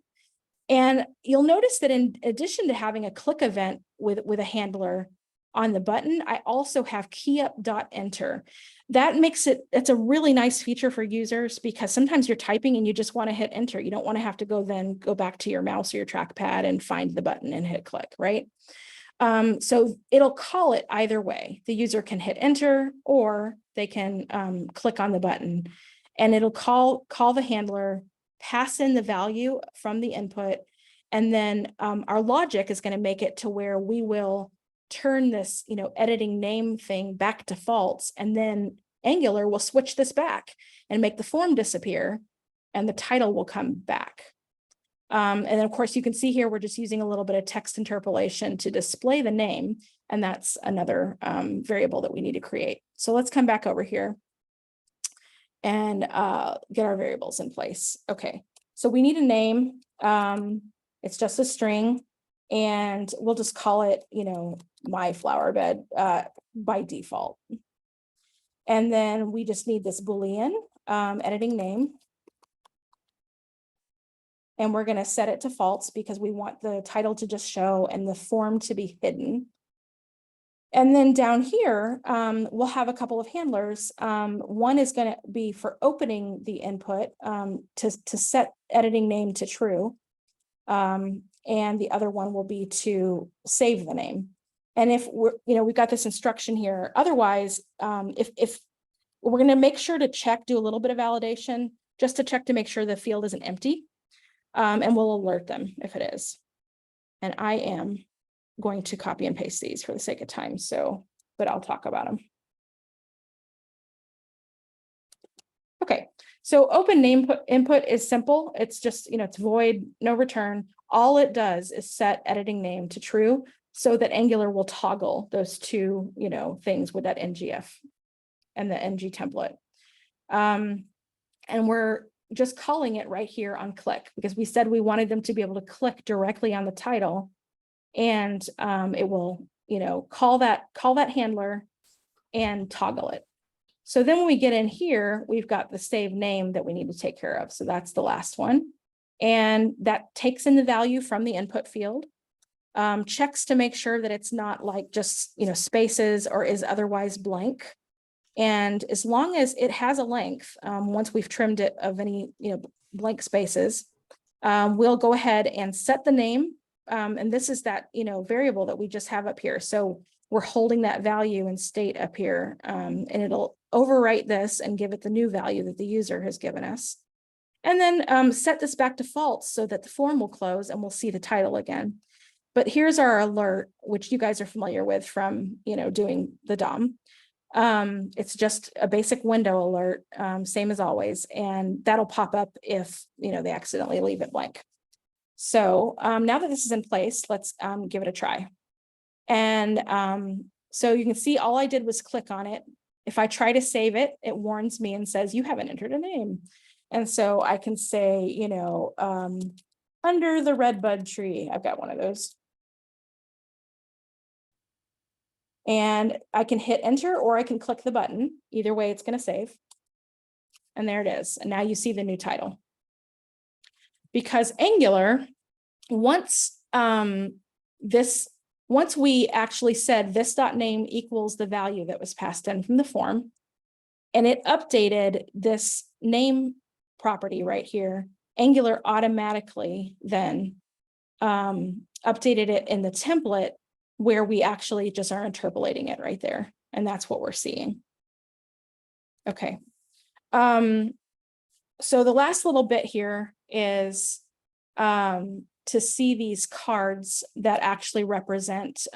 And you'll notice that in addition to having a click event with a handler on the button, I also have keyup.enter. That makes it's a really nice feature for users because sometimes you're typing and you just want to hit enter. You don't want to have to go back to your mouse or your trackpad and find the button and hit click, right? So it'll call it either way. The user can hit enter or they can click on the button and it'll call the handler, pass in the value from the input, and then our logic is going to make it to where we will turn this, editing name thing back to false, and then Angular will switch this back and make the form disappear, and the title will come back. And then, of course, you can see here we're just using a little bit of text interpolation to display the name, and that's another variable that we need to create. So let's come back over here and get our variables in place. Okay, so we need a name. It's just a string, and we'll just call it, my flower bed by default. And then we just need this Boolean editing name. And we're going to set it to false because we want the title to just show and the form to be hidden. And then down here, we'll have a couple of handlers. One is going to be for opening the input to set editing name to true. And the other one will be to save the name. And if we've got this instruction here, otherwise, if we're going to make sure to do a little bit of validation, just to check to make sure the field isn't empty. And we'll alert them if it is. And I am going to copy and paste these for the sake of time. But I'll talk about them. Okay, so open name input is simple. It's just, it's void, no return. All it does is set editing name to true so that Angular will toggle those two, things with that ngF and the ng template. And we're just calling it right here on click because we said we wanted them to be able to click directly on the title, and it will, call that handler and toggle it. So then when we get in here, we've got the save name that we need to take care of. So that's the last one. And that takes in the value from the input field, checks to make sure that it's not like just, spaces or is otherwise blank. And as long as it has a length, once we've trimmed it of any, blank spaces, we'll go ahead and set the name. And this is that, variable that we just have up here. So we're holding that value in state up here, and it'll overwrite this and give it the new value that the user has given us. And then set this back to false so that the form will close and we'll see the title again. But here's our alert, which you guys are familiar with from, doing the DOM. It's just a basic window alert, same as always, and that'll pop up if, they accidentally leave it blank. So now that this is in place, let's give it a try. And so you can see all I did was click on it. If I try to save it, it warns me and says, you haven't entered a name. And so I can say, under the redbud tree, I've got one of those. And I can hit enter or I can click the button. Either way, it's going to save. And there it is. And now you see the new title. Because Angular, once once we actually said this dot name equals the value that was passed in from the form, and it updated this name property right here, Angular automatically then updated it in the template where we actually just are interpolating it right there. And that's what we're seeing. Okay. So the last little bit here is to see these cards that actually represent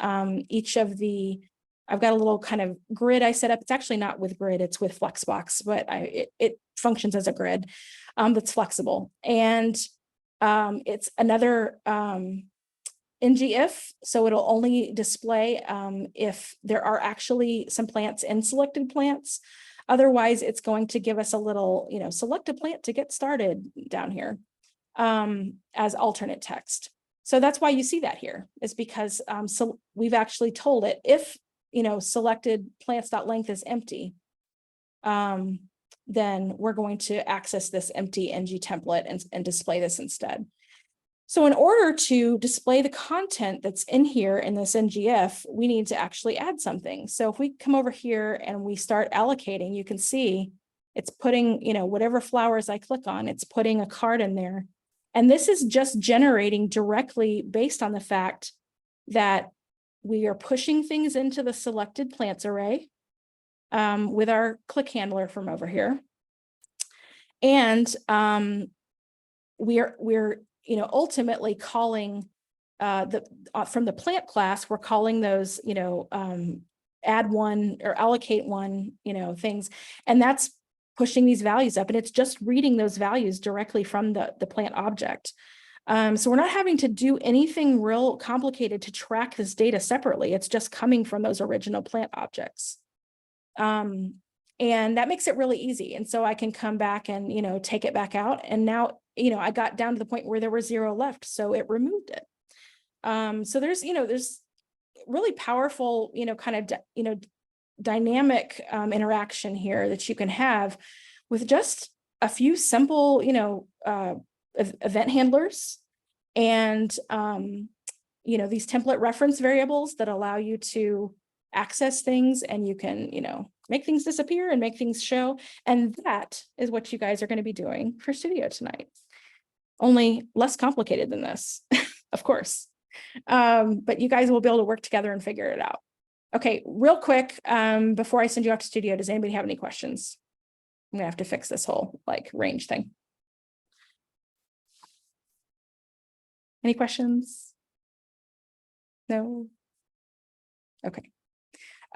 each of the, I've got a little kind of grid I set up. It's actually not with grid, it's with Flexbox, but it functions as a grid that's flexible. And it's another ngIf, so it'll only display if there are actually some plants in selected plants. Otherwise, it's going to give us a little, select a plant to get started down here as alternate text. So that's why you see that here, is because so we've actually told it if, selected plants.length is empty, then we're going to access this empty ng template and display this instead. So in order to display the content that's in here in this ngIf, we need to actually add something. So if we come over here and we start allocating, you can see it's putting, whatever flowers I click on, it's putting a card in there. And this is just generating directly based on the fact that we are pushing things into the selected plants array with our click handler from over here. And we're ultimately calling from the plant class, we're calling those, add one or allocate one, things, and that's pushing these values up, and it's just reading those values directly from the plant object. So we're not having to do anything real complicated to track this data separately. It's just coming from those original plant objects. And that makes it really easy. And so I can come back and, take it back out. And now, I got down to the point where there were 0 left. So it removed it. So there's, there's really powerful, kind of, dynamic interaction here that you can have with just a few simple, event handlers and, these template reference variables that allow you to access things, and you can, make things disappear and make things show. And that is what you guys are going to be doing for Studio tonight. Only less complicated than this, of course. But you guys will be able to work together and figure it out. Okay, real quick, before I send you off to Studio, does anybody have any questions? I'm gonna have to fix this whole range thing. Any questions? No? Okay.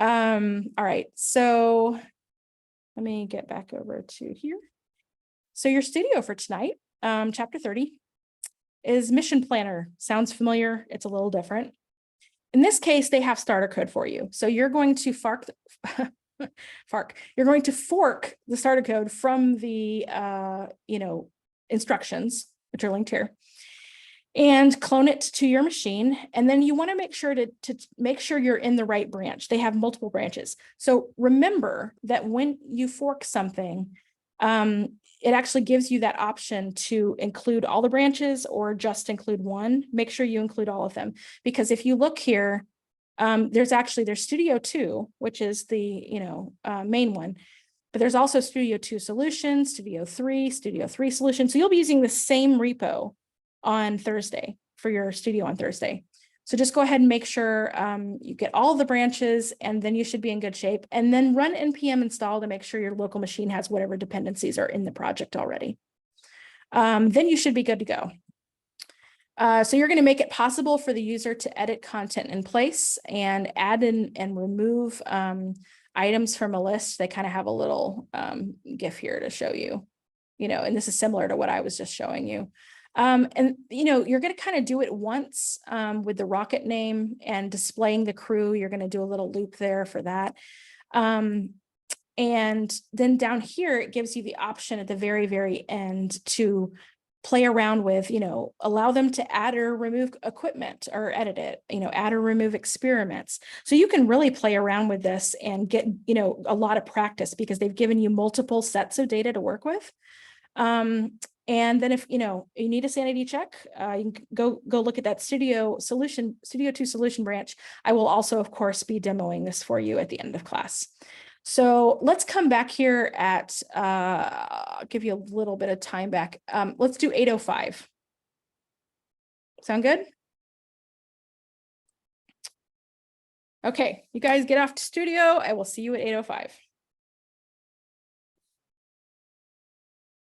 All right, so let me get back over to here. So your Studio for tonight, chapter 30, is Mission Planner. Sounds familiar, it's a little different. In this case, they have starter code for you. So you're going to you're going to fork the starter code from the instructions, which are linked here, and clone it to your machine. And then you want to make sure to make sure you're in the right branch. They have multiple branches. So remember that when you fork something, it actually gives you that option to include all the branches or just include one. Make sure you include all of them, because if you look here, there's Studio 2, which is the main one, but there's also Studio 2 Solution, Studio 3 Solution. So you'll be using the same repo on Thursday for your Studio on Thursday. So just go ahead and make sure you get all the branches, and then you should be in good shape. And then run npm install to make sure your local machine has whatever dependencies are in the project already. Then you should be good to go. So you're going to make it possible for the user to edit content in place and add in and remove items from a list. They kind of have a little GIF here to show you, and this is similar to what I was just showing you. And you're going to kind of do it once with the rocket name and displaying the crew. You're going to do a little loop there for that. And then down here, it gives you the option at the very, very end to play around with, allow them to add or remove equipment or edit it, add or remove experiments. So you can really play around with this and get, a lot of practice, because they've given you multiple sets of data to work with. And then if, you know, you need a sanity check, you can go look at that Studio 2 solution branch. I will also, of course, be demoing this for you at the end of class. So let's come back here at, I'll give you a little bit of time back. Let's do 8:05. Sound good? Okay, you guys get off to Studio. I will see you at 8:05.